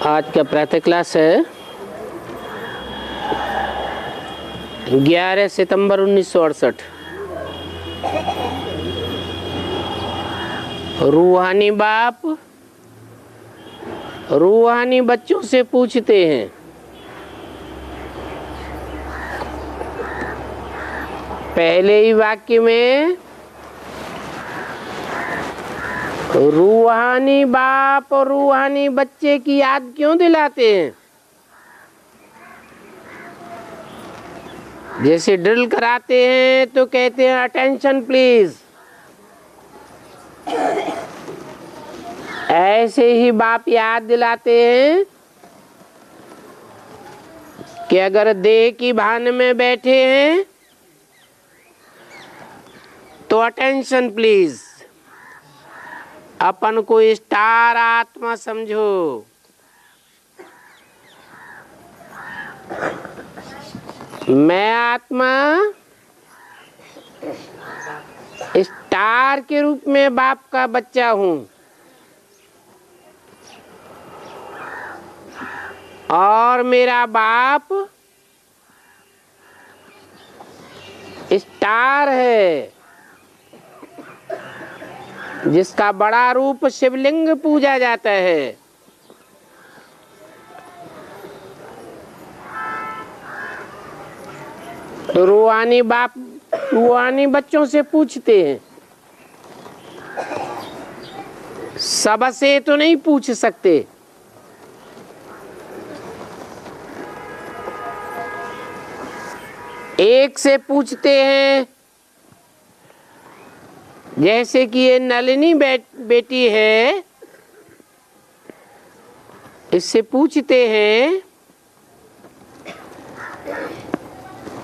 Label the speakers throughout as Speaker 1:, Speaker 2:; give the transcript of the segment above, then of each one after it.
Speaker 1: आज का प्रातः क्लास है 11 सितंबर 1968। रूहानी बाप रूहानी बच्चों से पूछते हैं, पहले ही वाक्य में रूहानी बाप और रूहानी बच्चे की याद क्यों दिलाते हैं? जैसे ड्रिल कराते हैं तो कहते हैं अटेंशन प्लीज। ऐसे ही बाप याद दिलाते हैं कि अगर देह की भान में बैठे हैं तो अटेंशन प्लीज, अपन को स्टार आत्मा समझो। मैं आत्मा स्टार के रूप में बाप का बच्चा हूं और मेरा बाप स्टार है जिसका बड़ा रूप शिवलिंग पूजा जाता है। तो रूहानी बाप रूहानी बच्चों से पूछते हैं, सबसे तो नहीं पूछ सकते, एक से पूछते हैं। जैसे कि ये नलिनी बेटी है, इससे पूछते हैं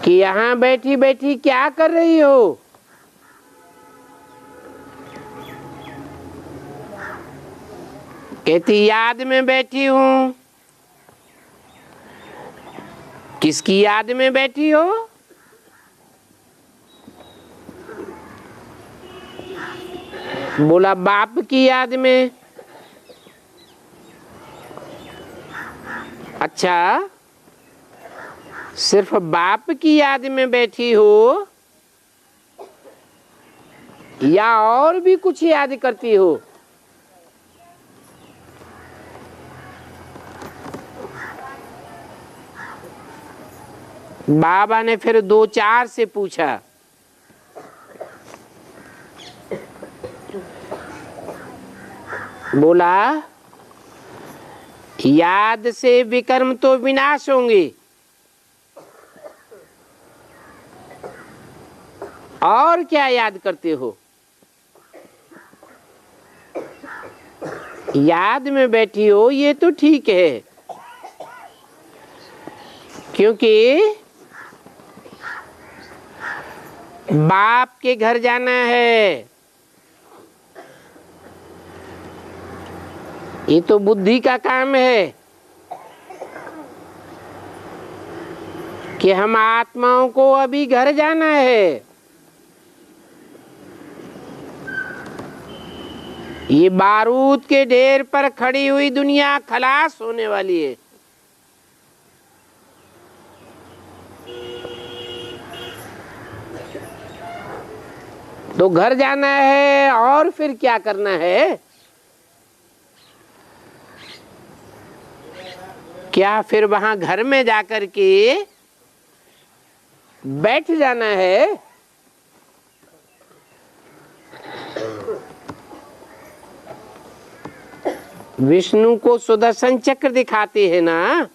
Speaker 1: कि यहाँ बैठी बैठी क्या कर रही हो? कहती याद में बैठी हूँ। किसकी याद में बैठी हो? बोला बाप की याद में। अच्छा, सिर्फ बाप की याद में बैठी हो या और भी कुछ याद करती हो? बाबा ने फिर 2-4 से पूछा। बोला याद से विकर्म तो विनाश होंगे, और क्या याद करते हो? याद में बैठी हो ये तो ठीक है, क्योंकि बाप के घर जाना है। ये तो बुद्धि का काम है कि हम आत्माओं को अभी घर जाना है। ये बारूद के ढेर पर खड़ी हुई दुनिया खलास होने वाली है। तो घर जाना है और फिर क्या करना है? क्या फिर वहां घर में जाकर के बैठ जाना है? विष्णु को सुदर्शन चक्र दिखाते हैं ना,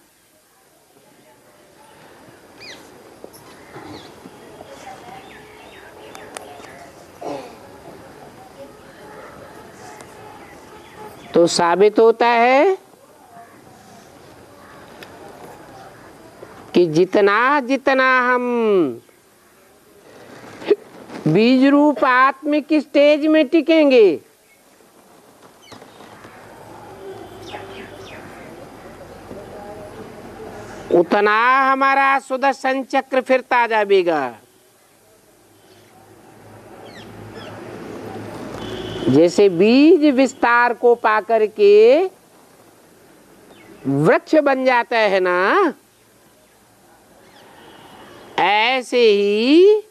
Speaker 1: तो साबित होता है कि जितना जितना हम बीज रूप आत्मिक स्टेज में टिकेंगे, उतना हमारा सुदर्शन चक्र फिरता जाएगा। जैसे बीज विस्तार को पाकर के वृक्ष बन जाता है ना, ऐसे ही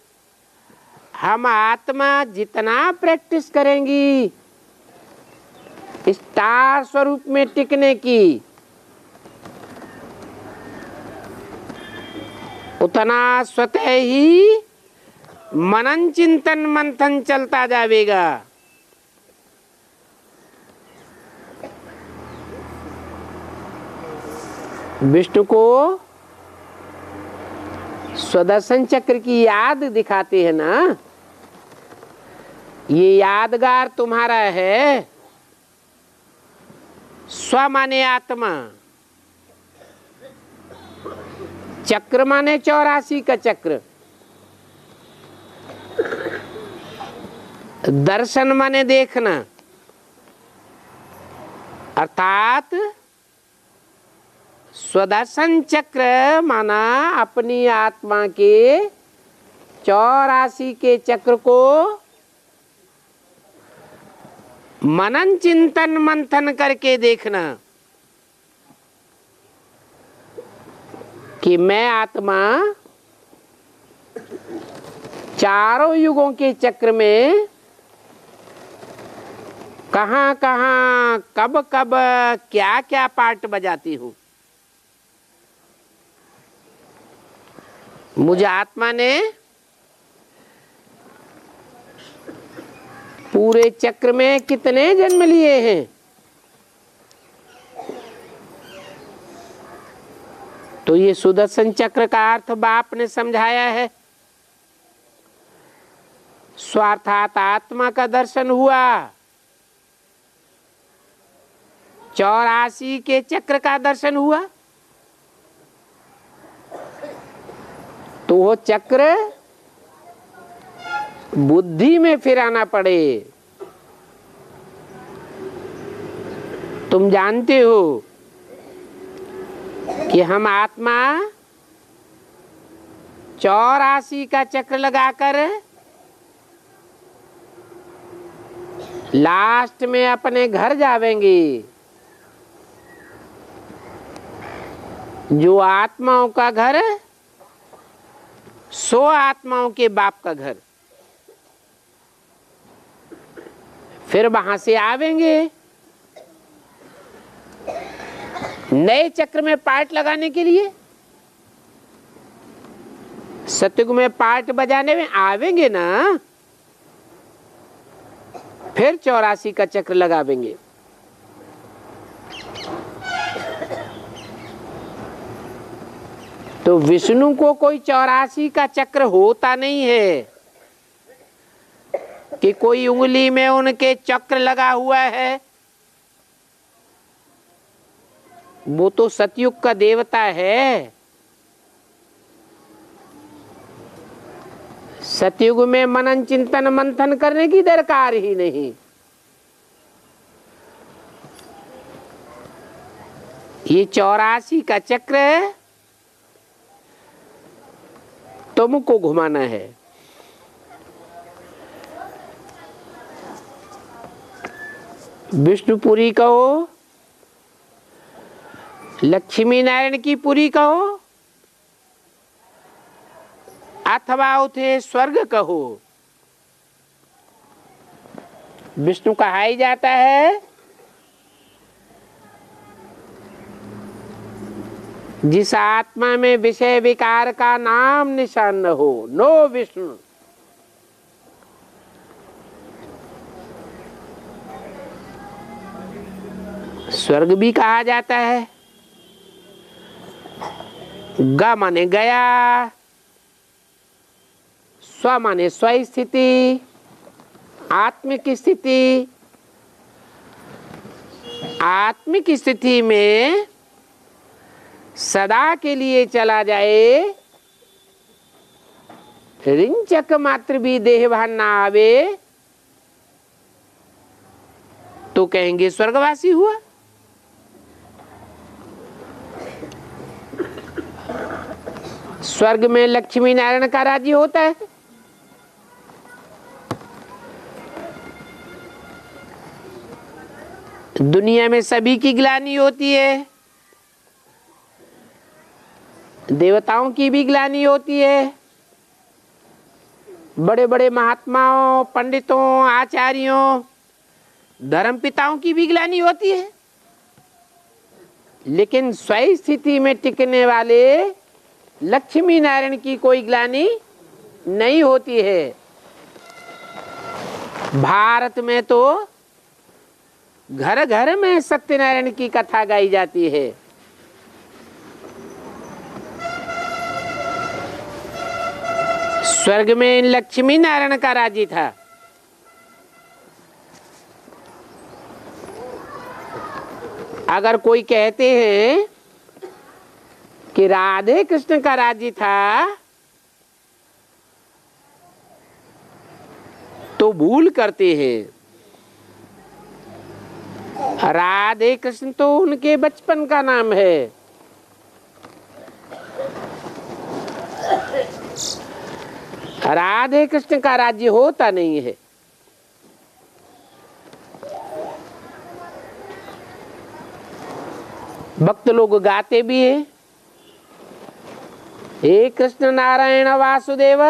Speaker 1: हम आत्मा जितना प्रैक्टिस करेंगी स्टार स्वरूप में टिकने की, उतना स्वतः ही मनन चिंतन मंथन चलता जाएगा। विष्णु को सुदर्शन चक्र की याद दिखाते हैं ना, ये यादगार तुम्हारा है। स्व माने आत्मा, चक्र माने 84 का चक्र, दर्शन माने देखना, अर्थात स्वदर्शन चक्र माना अपनी आत्मा के 84 के चक्र को मनन चिंतन मंथन करके देखना कि मैं आत्मा चारों युगों के चक्र में कहाँ कहाँ कब कब क्या क्या पार्ट बजाती हूँ। मुझे आत्मा ने पूरे चक्र में कितने जन्म लिए हैं, तो ये सुदर्शन चक्र का अर्थ बाप ने समझाया है। स्वार्थात आत्मा का दर्शन हुआ, 84 के चक्र का दर्शन हुआ, तो वो चक्र बुद्धि में फिराना पड़े। तुम जानते हो कि हम आत्मा 84 का चक्र लगाकर लास्ट में अपने घर जावेंगे। जो आत्माओं का घर, सो आत्माओं के बाप का घर। फिर वहां से आवेंगे नए चक्र में पार्ट लगाने के लिए। सतयुग में पार्ट बजाने में आवेंगे ना, फिर 84 का चक्र लगावेंगे। तो विष्णु को कोई 84 का चक्र होता नहीं है कि कोई उंगली में उनके चक्र लगा हुआ है। वो तो सतयुग का देवता है। सतयुग में मनन चिंतन मंथन करने की दरकार ही नहीं। ये 84 का चक्र तुमको घुमाना है। विष्णुपुरी कहो, लक्ष्मी नारायण की पुरी कहो, अथवा उसे स्वर्ग कहो, विष्णु कहा ही जाता है जिस आत्मा में विषय विकार का नाम निशान न हो, नो विष्णु। स्वर्ग भी कहा जाता है। ग माने गया, स्व माने स्व स्थिति, आत्मिक स्थिति। आत्मिक स्थिति में सदा के लिए चला जाए, रिंचक मात्र भी देहभान ना आवे, तो कहेंगे स्वर्गवासी हुआ। स्वर्ग में लक्ष्मी नारायण का राज्य होता है। दुनिया में सभी की ग्लानि होती है, देवताओं की भी ग्लानि होती है, बड़े बड़े महात्माओं, पंडितों, आचार्यों, धर्म पिताओं की भी ग्लानि होती है, लेकिन सही स्थिति में टिकने वाले लक्ष्मी नारायण की कोई ग्लानि नहीं होती है। भारत में तो घर घर में सत्यनारायण की कथा गाई जाती है। स्वर्ग में लक्ष्मी नारायण का राज्य था। अगर कोई कहते हैं कि राधे कृष्ण का राज्य था, तो भूल करते हैं। राधे कृष्ण तो उनके बचपन का नाम है। राधे कृष्ण का राज्य होता नहीं है। भक्त लोग गाते भी हैं, हे कृष्ण नारायण वासुदेव।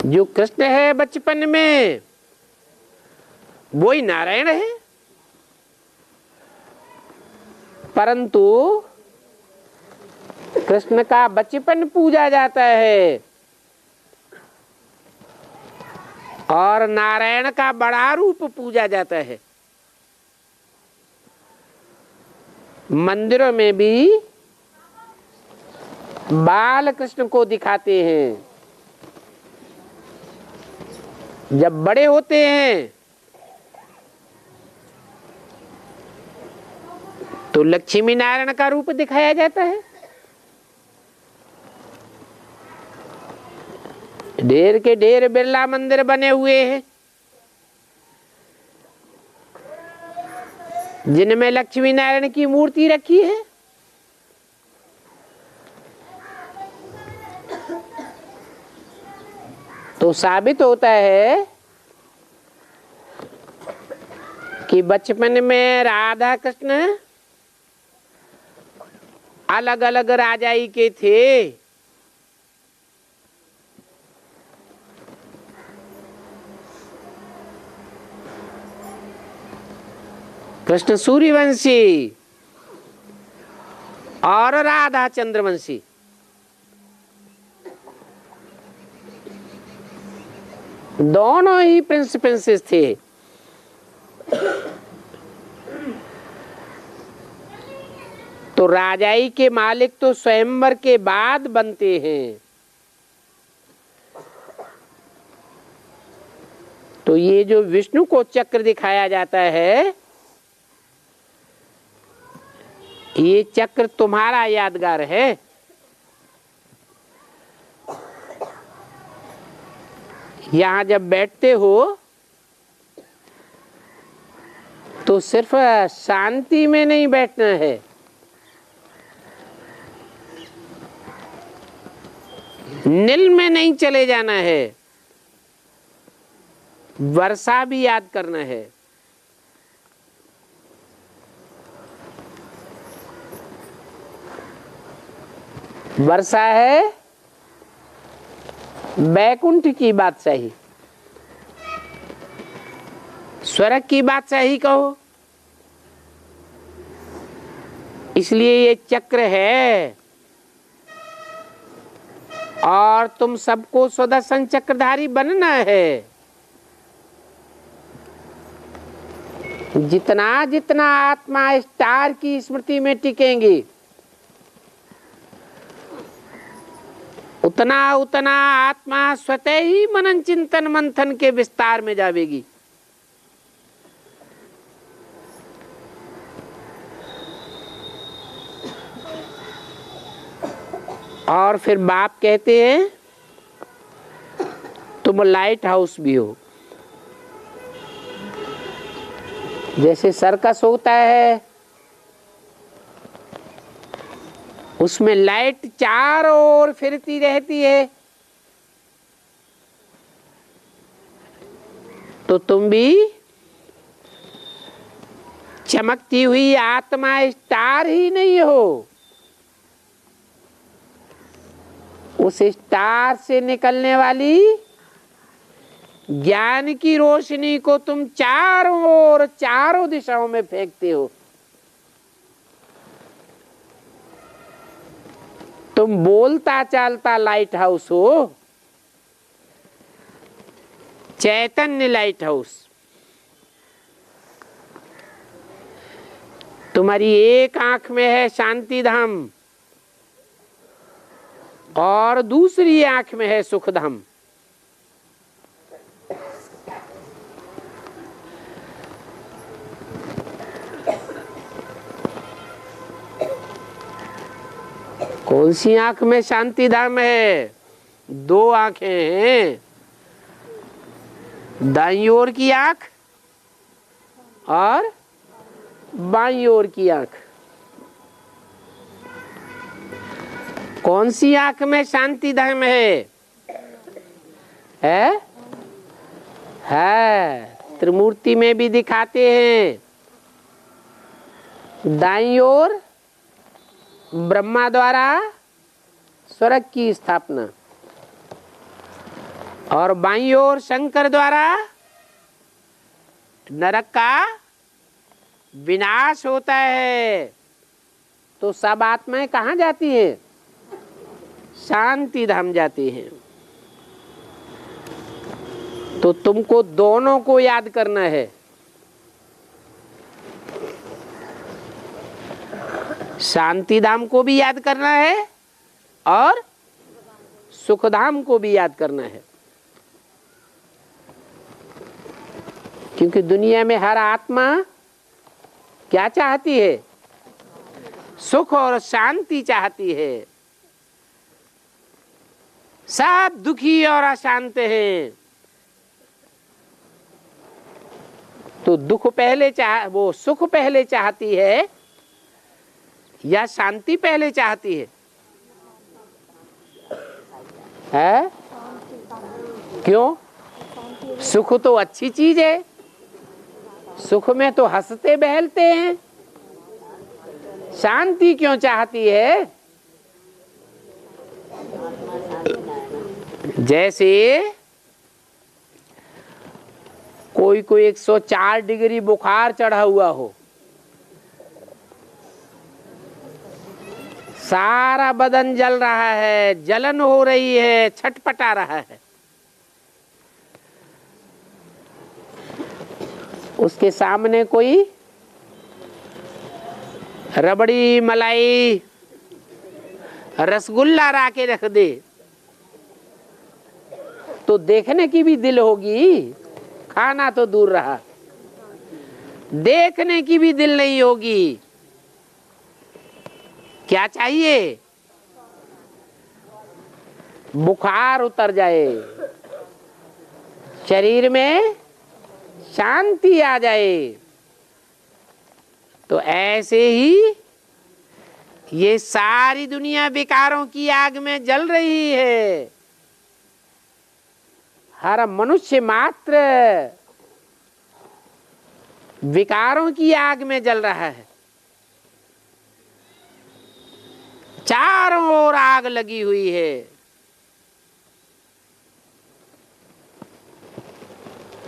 Speaker 1: जो कृष्ण है बचपन में, वो ही नारायण है। परंतु कृष्ण का बचपन पूजा जाता है और नारायण का बड़ा रूप पूजा जाता है। मंदिरों में भी बाल कृष्ण को दिखाते हैं। जब बड़े होते हैं तो लक्ष्मी नारायण का रूप दिखाया जाता है। ढेर के ढेर बिरला मंदिर बने हुए हैं जिनमें लक्ष्मी नारायण की मूर्ति रखी है। तो साबित होता है कि बचपन में राधा कृष्ण अलग अलग राजाई के थे। कृष्ण सूर्यवंशी और राधा चंद्रवंशी। दोनों ही प्रिंस प्रिंसेस थे। तो राजाई के मालिक तो स्वयंवर के बाद बनते हैं। तो ये जो विष्णु को चक्र दिखाया जाता है, ये चक्र तुम्हारा यादगार है। यहां जब बैठते हो तो सिर्फ शांति में नहीं बैठना है, नील में नहीं चले जाना है, वर्षा भी याद करना है। वर्षा है बैकुंठ की बादशाही, स्वर्ग की बादशाही कहो। इसलिए ये चक्र है और तुम सबको सुदर्शन चक्रधारी बनना है। जितना जितना आत्मा स्टार की स्मृति में टिकेंगी, उतना उतना आत्मा स्वतः ही मनन चिंतन मंथन के विस्तार में जावेगी। और फिर बाप कहते हैं तुम लाइट हाउस भी हो। जैसे सर्कस होता है, उसमें लाइट चारों ओर फिरती रहती है, तो तुम भी चमकती हुई आत्मा स्टार ही नहीं हो, उस स्टार से निकलने वाली ज्ञान की रोशनी को तुम चारों ओर, चारों दिशाओं में फेंकते हो। तुम बोलता चालता लाइट हाउस हो, चैतन्य लाइट हाउस। तुम्हारी एक आंख में है शांति धाम और दूसरी आंख में है सुख धाम। कौन सी आंख में शांति धाम है? दो आंखें हैं, दाईं ओर की आंख और बाईं ओर की आंख। कौन सी आंख में शांति धाम है? त्रिमूर्ति में भी दिखाते हैं। दाईं ओर ब्रह्मा द्वारा स्वर्ग की स्थापना और बाईं ओर शंकर द्वारा नरक का विनाश होता है। तो सब आत्माएं कहाँ जाती हैं? शांति धाम जाती हैं। तो तुमको दोनों को याद करना है। शांति धाम को भी याद करना है और सुख धाम को भी याद करना है। क्योंकि दुनिया में हर आत्मा क्या चाहती है? सुख और शांति चाहती है। सब दुखी और अशांत हैं। तो दुख पहले वो सुख पहले चाहती है या शांति पहले चाहती है? क्यों? सुख तो अच्छी चीज है, सुख में तो हंसते बहलते हैं। शांति क्यों चाहती है? जैसे कोई 104 डिग्री बुखार चढ़ा हुआ हो, सारा बदन जल रहा है, जलन हो रही है, छटपटा रहा है। उसके सामने कोई रबड़ी मलाई रसगुल्ला ला के रख दे तो देखने की भी दिल होगी, खाना तो दूर रहा, देखने की भी दिल नहीं होगी। क्या चाहिए? बुखार उतर जाए, शरीर में शांति आ जाए। तो ऐसे ही ये सारी दुनिया विकारों की आग में जल रही है। हर मनुष्य मात्र विकारों की आग में जल रहा है। चारों ओर आग लगी हुई है।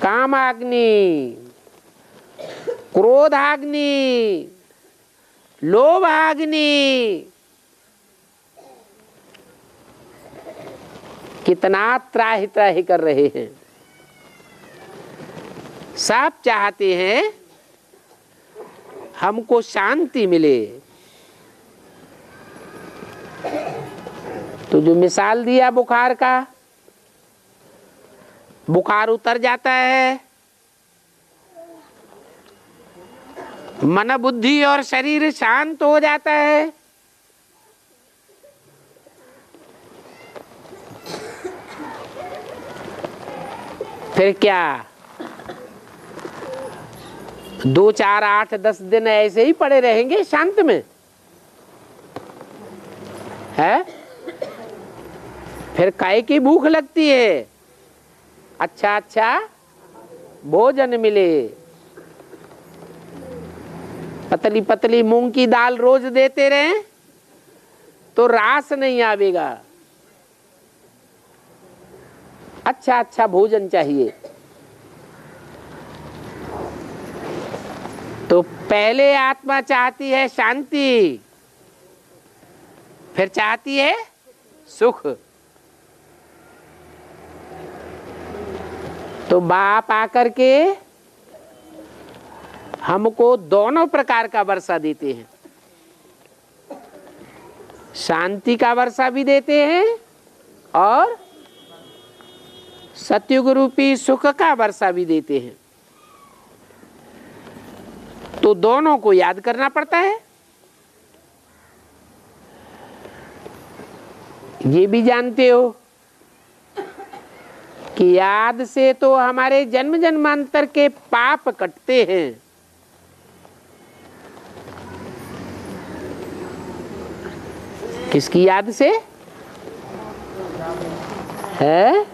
Speaker 1: कामाग्नि, क्रोधाग्नि, लोभाग्नि, कितना त्राहि त्राहि कर रहे हैं। सब चाहते हैं हमको शांति मिले। तो जो मिसाल दिया बुखार का, बुखार उतर जाता है, मन बुद्धि और शरीर शांत हो जाता है। फिर क्या 2, 4, 8, 10 दिन ऐसे ही पड़े रहेंगे शांत में? है? फिर काहे की भूख लगती है? अच्छा भोजन मिले। पतली पतली मूंग की दाल रोज देते रहे तो रास नहीं आवेगा। अच्छा अच्छा भोजन चाहिए। तो पहले आत्मा चाहती है शांति, फिर चाहती है सुख। तो बाप आकर के हमको दोनों प्रकार का वर्षा देते हैं, शांति का वर्षा भी देते हैं और सतयुग रूपी सुख का वर्षा भी देते हैं। तो दोनों को याद करना पड़ता है। ये भी जानते हो कि याद से तो हमारे जन्म जन्मांतर के पाप कटते हैं। किसकी याद से है?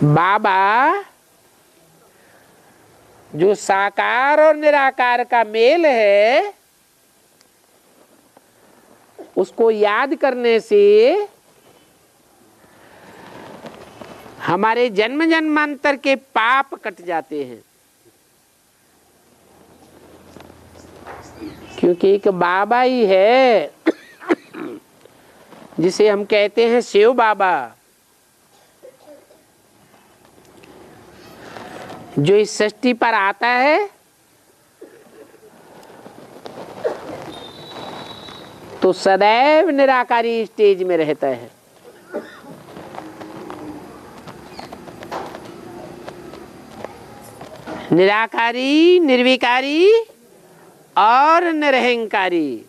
Speaker 1: बाबा जो साकार और निराकार का मेल है, उसको याद करने से हमारे जन्म जन्मांतर के पाप कट जाते हैं। क्योंकि एक बाबा ही है जिसे हम कहते हैं शिव बाबा, जो इस सृष्टि पर आता है तो सदैव निराकारी स्टेज में रहता है। निराकारी, निर्विकारी और निरहंकारी।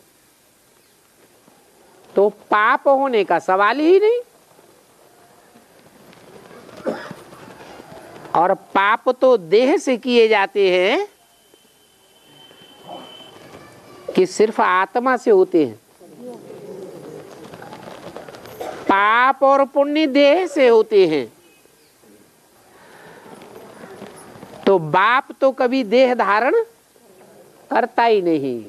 Speaker 1: तो पाप होने का सवाल ही नहीं। और पाप तो देह से किए जाते हैं कि सिर्फ आत्मा से होते हैं। पाप और पुण्य देह से होते हैं। तो बाप तो कभी देह धारण करता ही नहीं।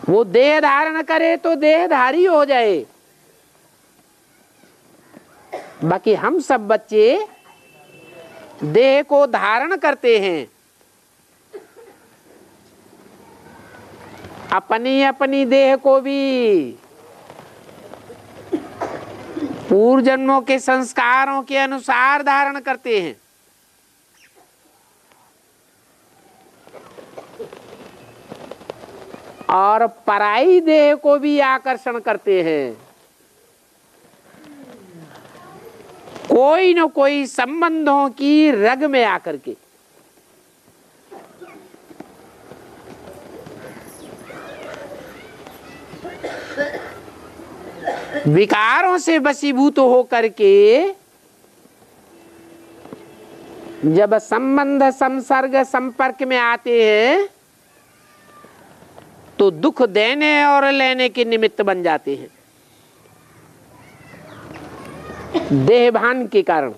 Speaker 1: वो देह धारण करे तो देहधारी हो जाए। बाकी हम सब बच्चे देह को धारण करते हैं। अपनी अपनी देह को भी पूर्व जन्मों के संस्कारों के अनुसार धारण करते हैं। और पराई देह को भी आकर्षण करते हैं। कोई न कोई संबंधों की रग में आकर के। विकारों से वशीभूत होकर के जब संबंध संसर्ग संपर्क में आते हैं तो दुख देने और लेने के निमित्त बन जाते हैं, देहभान के कारण।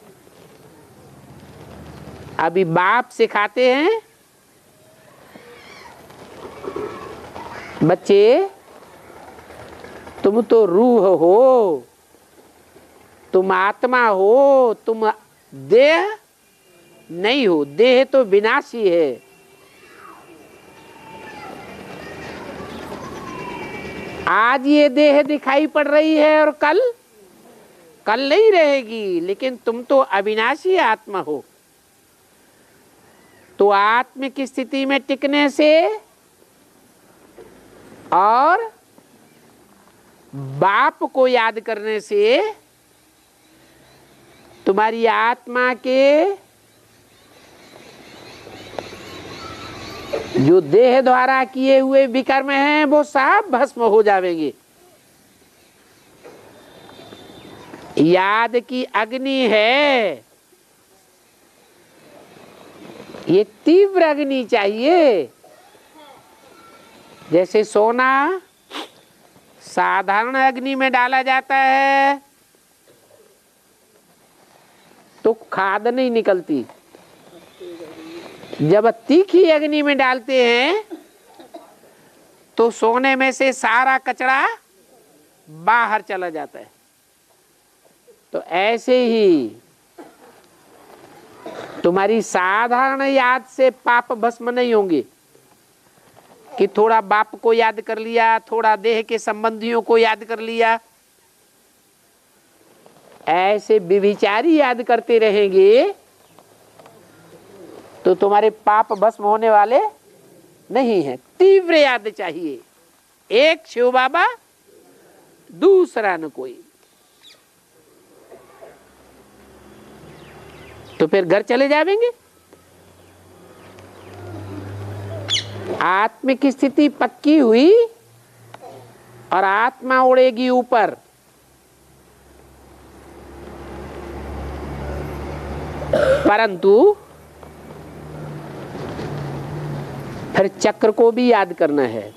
Speaker 1: अभी बाप सिखाते हैं, बच्चे तुम तो रूह हो, तुम आत्मा हो, तुम देह नहीं हो। देह तो विनाशी है। आज ये देह दिखाई पड़ रही है और कल नहीं रहेगी, लेकिन तुम तो अविनाशी आत्मा हो। तो आत्मिक स्थिति में टिकने से और बाप को याद करने से तुम्हारी आत्मा के जो देह द्वारा किए हुए विकर्म हैं वो सब भस्म हो जाएंगे। याद की अग्नि है, ये तीव्र अग्नि चाहिए। जैसे सोना साधारण अग्नि में डाला जाता है तो खाद नहीं निकलती, जब तीखी अग्नि में डालते हैं तो सोने में से सारा कचरा बाहर चला जाता है। तो ऐसे ही तुम्हारी साधारण याद से पाप भस्म नहीं होंगे कि थोड़ा बाप को याद कर लिया, थोड़ा देह के संबंधियों को याद कर लिया। ऐसे व्यभिचारी याद करते रहेंगे तो तुम्हारे पाप भस्म होने वाले नहीं है। तीव्र याद चाहिए, एक शिव बाबा, दूसरा न कोई। तो फिर घर चले जाएंगे। आत्मिक स्थिति पक्की हुई और आत्मा उड़ेगी ऊपर। परंतु फिर चक्र को भी याद करना है।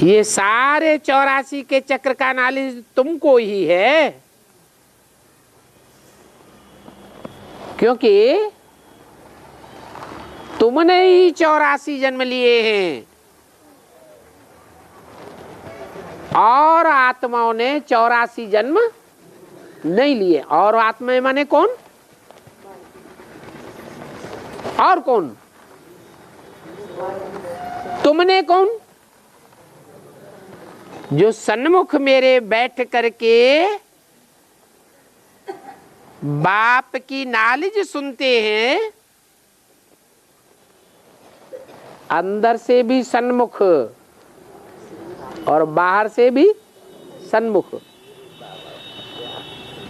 Speaker 1: ये सारे 84 के चक्र का नॉलेज तुमको ही है, क्योंकि तुमने ही 84 जन्म लिए हैं और आत्माओं ने 84 जन्म नहीं लिए। और आत्मा माने कौन? और कौन? तुमने कौन? जो सन्मुख मेरे बैठ करके बाप की नॉलेज सुनते हैं, अंदर से भी सन्मुख और बाहर से भी सन्मुख।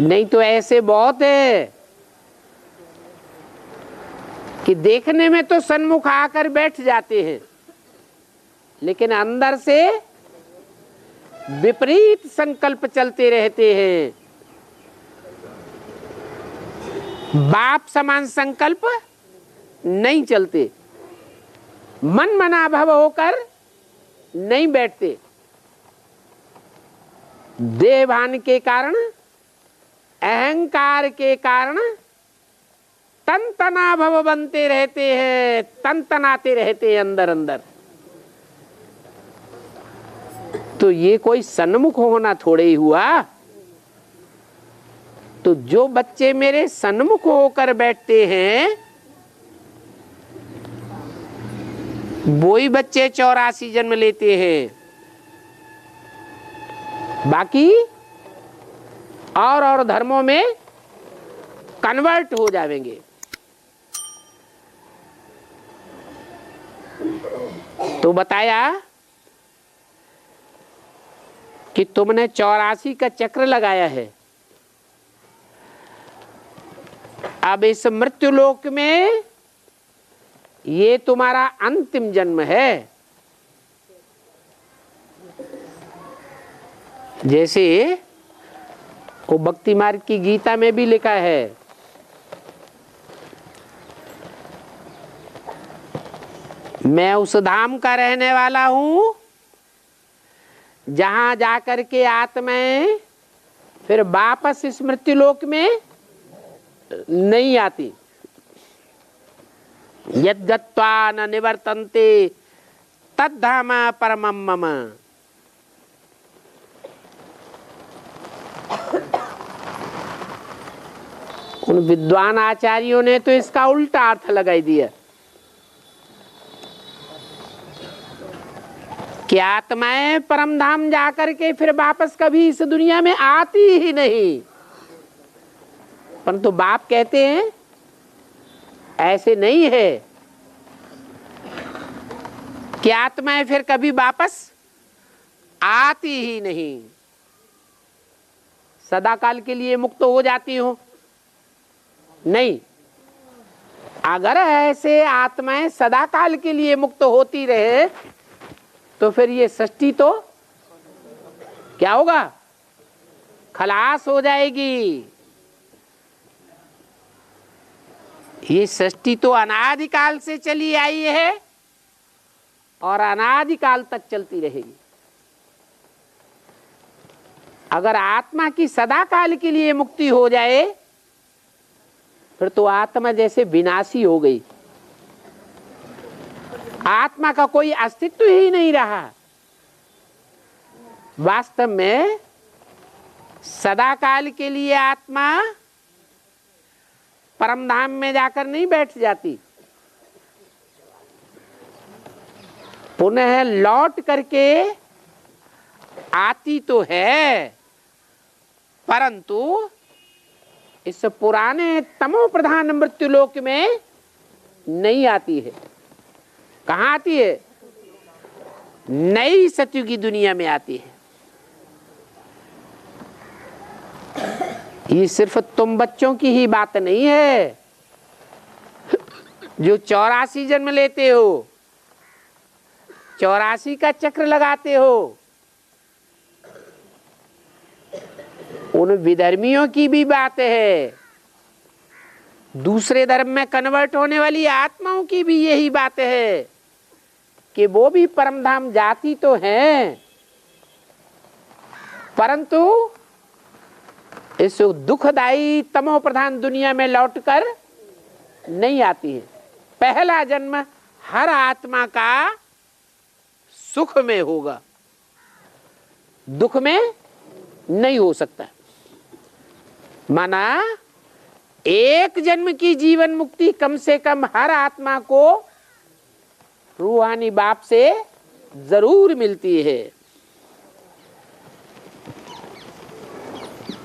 Speaker 1: नहीं तो ऐसे बहुत है कि देखने में तो सन्मुख आकर बैठ जाते हैं, लेकिन अंदर से विपरीत संकल्प चलते रहते हैं। बाप समान संकल्प नहीं चलते, मन मनाभव होकर नहीं बैठते। देहभान के कारण, अहंकार के कारण तन तनाभव बनते रहते हैं, तन तनाते रहते हैं अंदर अंदर। तो ये कोई सन्मुख होना थोड़े ही हुआ। तो जो बच्चे मेरे सन्मुख होकर बैठते हैं वो ही बच्चे 84 जन्म लेते हैं। बाकी और धर्मों में कन्वर्ट हो जाएंगे। तो बताया कि तुमने 84 का चक्र लगाया है। अब इस मृत्यु लोक में ये तुम्हारा अंतिम जन्म है। जैसे वो भक्ति मार्ग की गीता में भी लिखा है, मैं उस धाम का रहने वाला हूं जहां जाकर के आत्माएं फिर वापस इस मृत्यु लोक में नहीं आती। यद् गत्वा न निवर्तन्ते तद्धाम परमं मम। उन विद्वान आचार्यों ने तो इसका उल्टा अर्थ लगाई दिया कि आत्माएं परम धाम जाकर के फिर वापस कभी इस दुनिया में आती ही नहीं। परंतु बाप कहते हैं ऐसे नहीं है कि आत्माएं फिर कभी वापस आती ही नहीं, सदा काल के लिए मुक्त हो जाती हो। नहीं, अगर ऐसे आत्माएं सदा काल के लिए मुक्त होती रहे तो फिर ये सृष्टि तो क्या होगा? खलास हो जाएगी। ये सृष्टि तो अनादिकाल से चली आई है और अनादिकाल तक चलती रहेगी। अगर आत्मा की सदा काल के लिए मुक्ति हो जाए फिर तो आत्मा जैसे विनाशी हो गई, आत्मा का कोई अस्तित्व ही नहीं रहा। वास्तव में सदा काल के लिए आत्मा परम धाम में जाकर नहीं बैठ जाती, पुनः लौट करके आती तो है, परंतु इस पुराने तमो प्रधान मृत्युलोक में नहीं आती है। कहाँ आती है? नई सतयुगी दुनिया में आती है। ये सिर्फ तुम बच्चों की ही बात नहीं है जो 84 जन्म लेते हो, 84 का चक्र लगाते हो, उन विधर्मियों की भी बात है, दूसरे धर्म में कन्वर्ट होने वाली आत्माओं की भी यही बात है कि वो भी परमधाम जाती तो हैं, परंतु इस दुखदायी तमो प्रधान दुनिया में लौटकर नहीं आती है। पहला जन्म हर आत्मा का सुख में होगा, दुख में नहीं हो सकता। माना एक जन्म की जीवन मुक्ति कम से कम हर आत्मा को रूहानी बाप से जरूर मिलती है।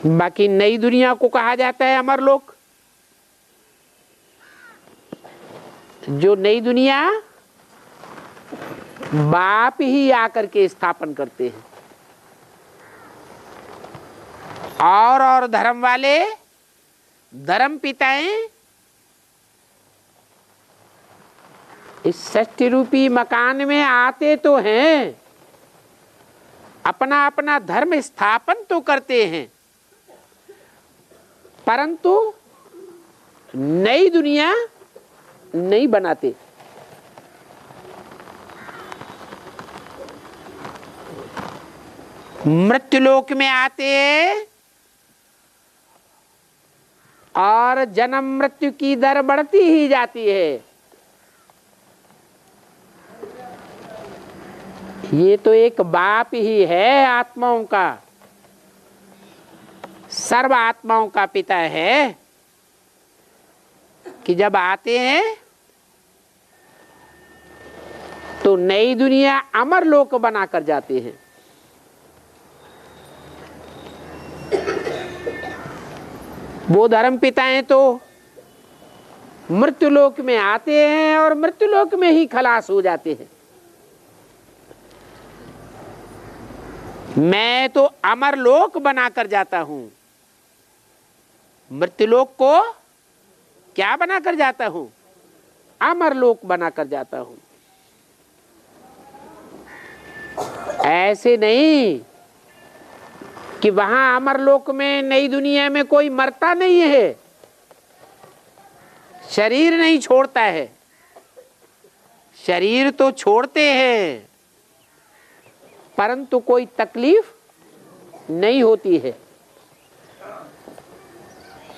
Speaker 1: बाकी नई दुनिया को कहा जाता है अमरलोक। जो नई दुनिया बाप ही आकर के स्थापन करते हैं, और धर्म वाले धर्म पिताएं इस सृष्टि रूपी मकान में आते तो हैं, अपना अपना धर्म स्थापन तो करते हैं, परंतु नई दुनिया नहीं बनाते। मृत्युलोक में आते हैं और जन्म मृत्यु की दर बढ़ती ही जाती है। ये तो एक बाप ही है आत्माओं का, सर्व आत्माओं का पिता है कि जब आते हैं तो नई दुनिया अमर लोक बनाकर जाते हैं। वो धर्म पिताएं तो मृत्युलोक में आते हैं और मृत्युलोक में ही खलास हो जाते हैं। मैं तो अमर लोक बनाकर जाता हूं, मृत्युलोक को क्या बनाकर जाता हूं? अमर लोक बनाकर जाता हूं। ऐसे नहीं कि वहां अमर लोक में नई दुनिया में कोई मरता नहीं है, शरीर नहीं छोड़ता है। शरीर तो छोड़ते हैं परंतु कोई तकलीफ नहीं होती है।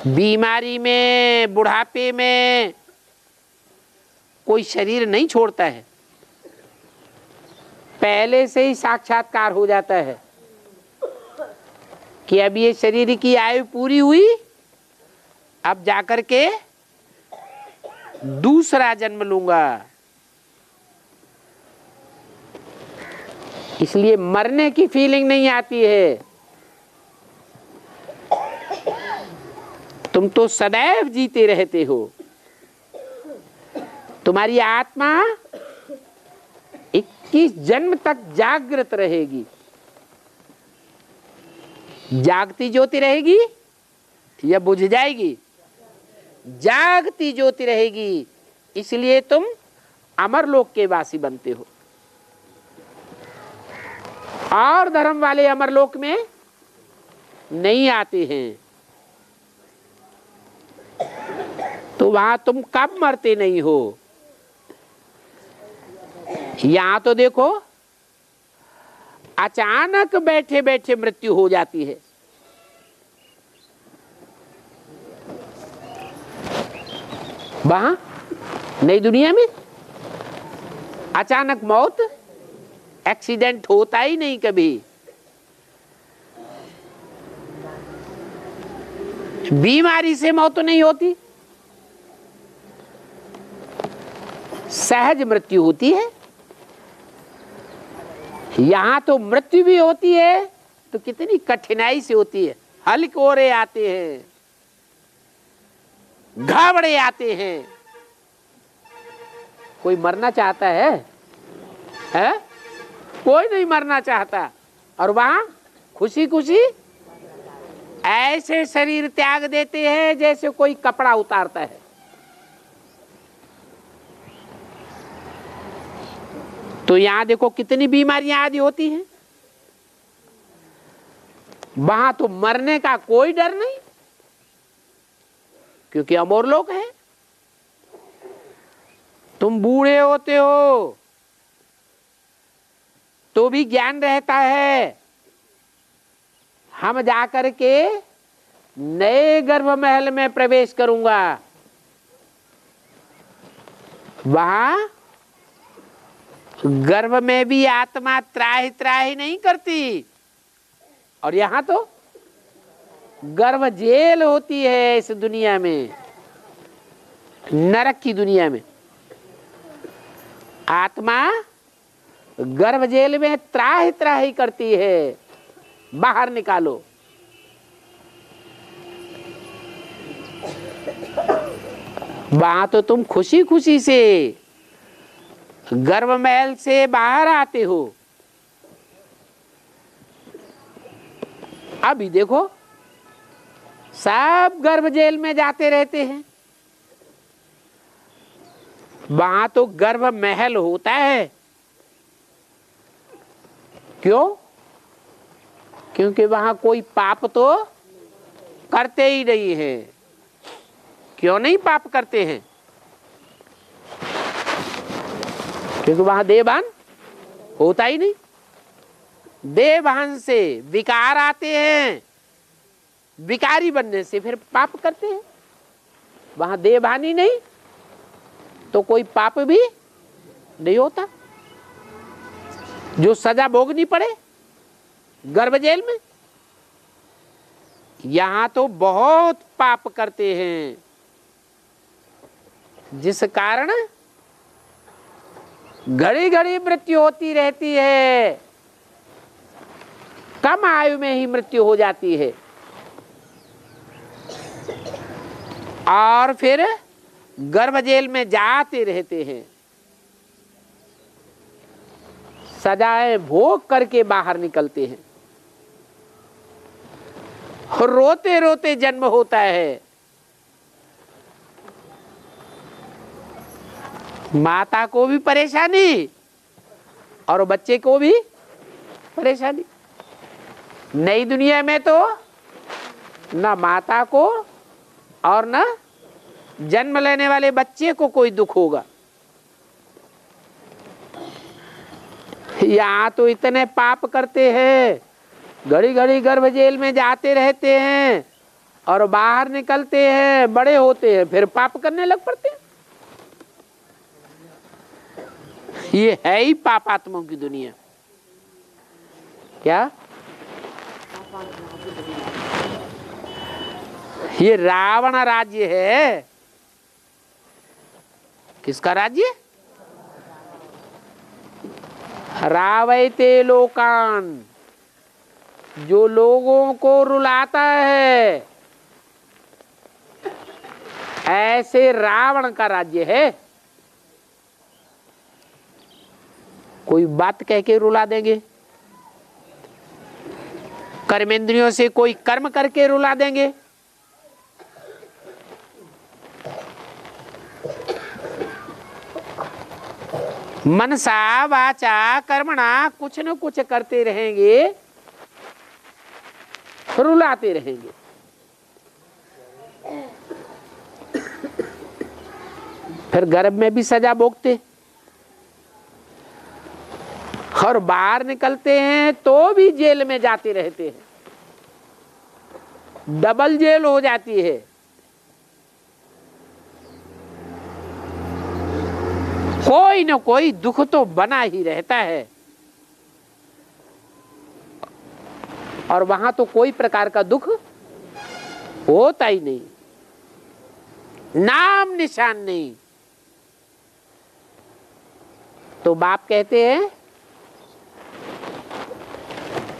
Speaker 1: बीमारी में, बुढ़ापे में कोई शरीर नहीं छोड़ता है, पहले से ही साक्षात्कार हो जाता है कि अब ये शरीर की आयु पूरी हुई, अब जाकर के दूसरा जन्म लूंगा। इसलिए मरने की फीलिंग नहीं आती है। तुम तो सदैव जीते रहते हो। तुम्हारी आत्मा 21 जन्म तक जागृत रहेगी। जागती ज्योति रहेगी या बुझ जाएगी? जागती ज्योति रहेगी। इसलिए तुम अमरलोक के वासी बनते हो। और धर्म वाले अमरलोक में नहीं आते हैं, तो वहां तुम कब मरते नहीं हो। यहां तो देखो अचानक बैठे बैठे मृत्यु हो जाती है। वहां नई दुनिया में अचानक मौत, एक्सीडेंट होता ही नहीं कभी। बीमारी से मौत तो नहीं होती, सहज मृत्यु होती है। यहां तो मृत्यु भी होती है तो कितनी कठिनाई से होती है। हलकोरे आते हैं, घावड़े आते हैं। कोई मरना चाहता है? कोई नहीं मरना चाहता। और वहां खुशी खुशी ऐसे शरीर त्याग देते हैं जैसे कोई कपड़ा उतारता है। तो यहां देखो कितनी बीमारियां आदि होती हैं। वहां तो मरने का कोई डर नहीं, क्योंकि अमर लोग हैं। तुम बूढ़े होते हो तो भी ज्ञान रहता है। हम जाकर के नए गर्भ महल में प्रवेश करूंगा। वहां गर्भ में भी आत्मा त्राहि त्राहि नहीं करती। और यहां तो गर्भ जेल होती है। इस दुनिया में, नरक की दुनिया में आत्मा गर्भ जेल में त्राहि त्राहि करती है। बाहर निकालो। वहां तो तुम खुशी खुशी से गर्भ महल से बाहर आते हो। अभी देखो सब गर्भ जेल में जाते रहते हैं। वहां तो गर्भ महल होता है। क्यों? क्योंकि वहां कोई पाप तो करते ही नहीं है। क्यों नहीं पाप करते हैं? क्योंकि वहां देहभान होता ही नहीं। देहभान से विकार आते हैं, विकारी बनने से फिर पाप करते हैं। वहां देहभान ही नहीं तो कोई पाप भी नहीं होता। जो सजा भोगनी पड़े गर्भ जेल में, यहां तो बहुत पाप करते हैं, जिस कारण घड़ी घड़ी मृत्यु होती रहती है। कम आयु में ही मृत्यु हो जाती है। और फिर गर्भ जेल में जाते रहते हैं, सजाएं भोग करके बाहर निकलते हैं। रोते रोते जन्म होता है। माता को भी परेशानी और बच्चे को भी परेशानी। नई दुनिया में तो न माता को और न जन्म लेने वाले बच्चे को कोई दुख होगा। यहाँ तो इतने पाप करते हैं, घड़ी घड़ी गर्भ जेल में जाते रहते हैं और बाहर निकलते हैं, बड़े होते हैं, फिर पाप करने लग पड़ते हैं। ये है ही पापात्माओं की दुनिया। क्या? ये रावण राज्य है। किसका राज्य? रावयते लोकान, जो लोगों को रुलाता है, ऐसे रावण का राज्य है। कोई बात कह के रुला देंगे, कर्मेंद्रियों से कोई कर्म करके रुला देंगे। मनसा वाचा कर्मणा कुछ न कुछ करते रहेंगे, रुलाते रहेंगे। फिर गर्भ में भी सजा भोगते। और बाहर निकलते हैं तो भी जेल में जाते रहते हैं, डबल जेल हो जाती है। कोई न कोई दुख तो बना ही रहता है, और वहां तो कोई प्रकार का दुख होता ही नहीं, नाम निशान नहीं। तो बाप कहते हैं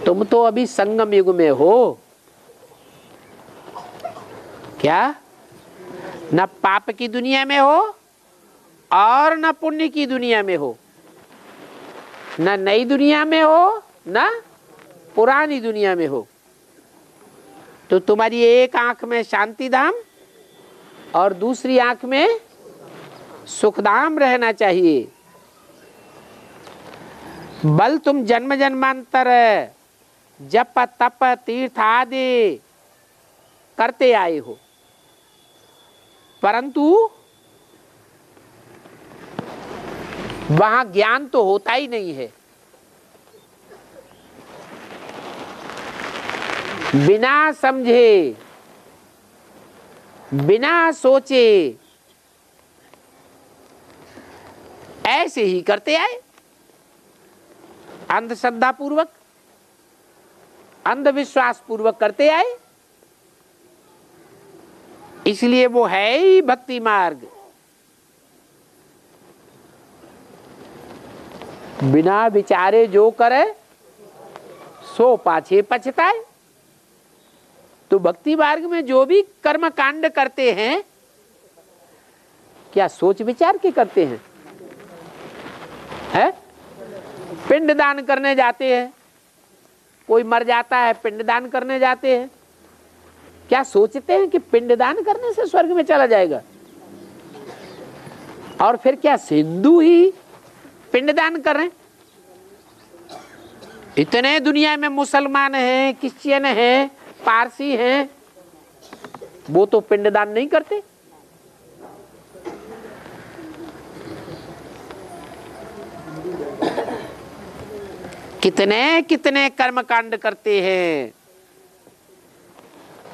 Speaker 1: तुम तो अभी संगम युग में हो, क्या न पाप की दुनिया में हो और न पुण्य की दुनिया में हो, न नई दुनिया में हो न पुरानी दुनिया में हो। तो तुम्हारी एक आंख में शांति धाम और दूसरी आंख में सुखधाम रहना चाहिए। बल तुम जन्म जन्मांतर जप तप तीर्थ आदि करते आए हो, परंतु वहां ज्ञान तो होता ही नहीं है। बिना समझे, बिना सोचे ऐसे ही करते आए, अंधश्रद्धा पूर्वक, अंधविश्वास पूर्वक करते आए। इसलिए वो है ही भक्ति मार्ग। बिना विचारे जो करे सो पाछे पछताए। तो भक्ति मार्ग में जो भी कर्म कांड करते हैं, क्या सोच विचार के करते हैं? है? पिंड दान करने जाते हैं, कोई मर जाता है पिंड दान करने जाते हैं, क्या सोचते हैं कि पिंड दान करने से स्वर्ग में चला जाएगा? और फिर क्या सिंधु ही पिंड दान कर रहे हैं? इतने दुनिया में मुसलमान हैं, क्रिश्चियन हैं, पारसी हैं, वो तो पिंडदान नहीं करते। कितने कितने कर्मकांड करते हैं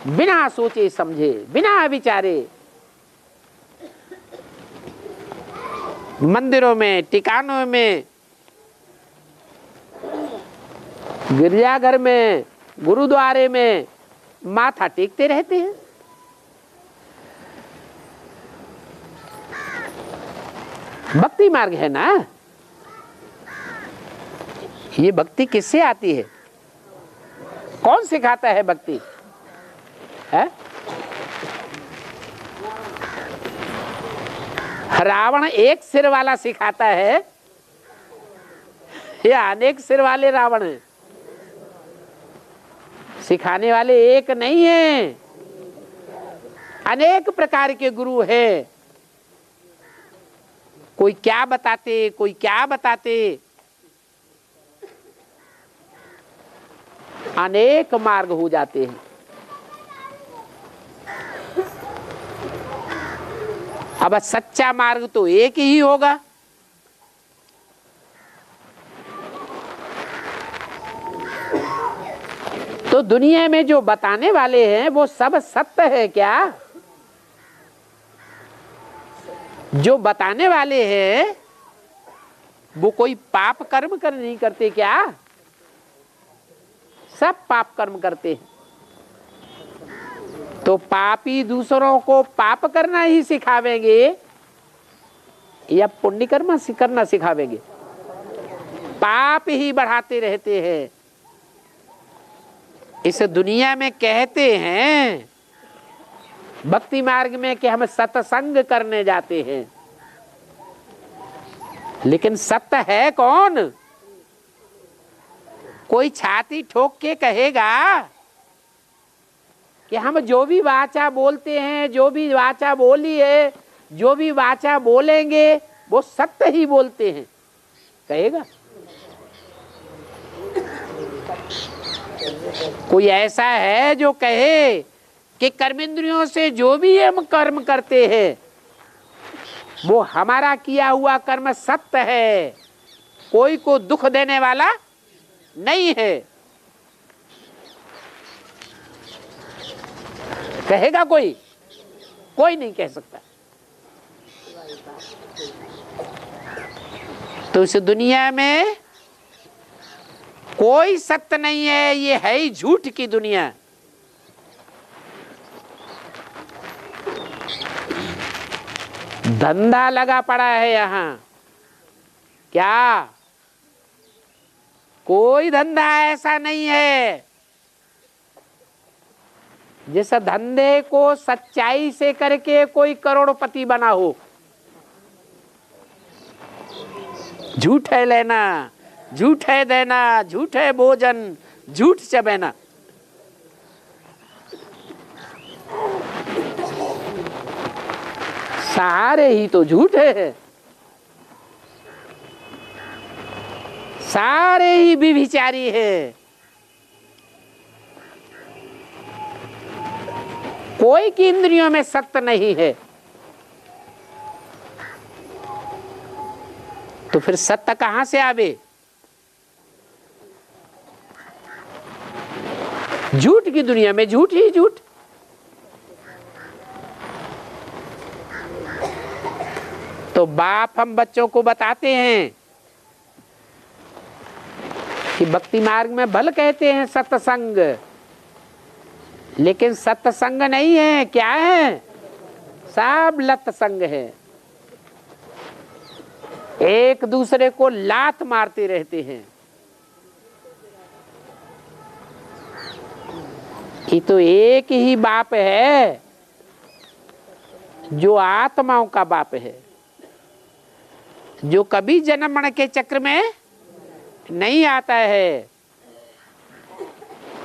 Speaker 1: बिना सोचे समझे, बिना विचारे। मंदिरों में, टिकानों में, गिरजाघर में, गुरुद्वारे में माथा टेकते रहते हैं। भक्ति मार्ग है ना। ये भक्ति किससे आती है? कौन सिखाता है भक्ति? है? रावण एक सिर वाला सिखाता है या अनेक सिर वाले रावण हैं? सिखाने वाले एक नहीं है, अनेक प्रकार के गुरु हैं। कोई क्या बताते, कोई क्या बताते, अनेक मार्ग हो जाते हैं। अब सच्चा मार्ग तो एक ही होगा। तो दुनिया में जो बताने वाले हैं वो सब सत्य है क्या? जो बताने वाले हैं वो कोई पाप कर्म कर नहीं करते क्या? सब पाप कर्म करते हैं। तो पापी दूसरों को पाप करना ही सिखावेंगे या पुण्य कर्म करना सिखावेंगे? पाप ही बढ़ाते रहते हैं। इस दुनिया में कहते हैं भक्ति मार्ग में कि हम सत्संग करने जाते हैं, लेकिन सत्य है कौन? कोई छाती ठोक के कहेगा कि हम जो भी वाचा बोलते हैं, जो भी वाचा बोली है, जो भी वाचा बोलेंगे वो सत्य ही बोलते हैं, कहेगा? कोई ऐसा है जो कहे कि कर्मेंद्रियों से जो भी हम कर्म करते हैं वो हमारा किया हुआ कर्म सत्य है, कोई को दुख देने वाला नहीं है। कहेगा कोई? कोई नहीं कह सकता। तो इस दुनिया में कोई सत्य नहीं है, ये है ही झूठ की दुनिया। धंधा लगा पड़ा है यहां। क्या कोई धंधा ऐसा नहीं है जिस धंधे को सच्चाई से करके कोई करोड़पति बना हो। झूठ है लेना, झूठ है देना, झूठ है भोजन, झूठ चबेना। सारे ही तो झूठ है, सारे ही व्यभिचारी है। कोई की इंद्रियों में सत्य नहीं है। तो फिर सत्य कहां से आवे? झूठ की दुनिया में झूठ ही झूठ। तो बाप हम बच्चों को बताते हैं कि भक्ति मार्ग में भल कहते हैं सत्संग, लेकिन सत्संग नहीं है। क्या है? सब लत संग है। एक दूसरे को लात मारते रहते हैं। ये तो एक ही बाप है जो आत्माओं का बाप है, जो कभी जन्म मरण के चक्र में नहीं आता है,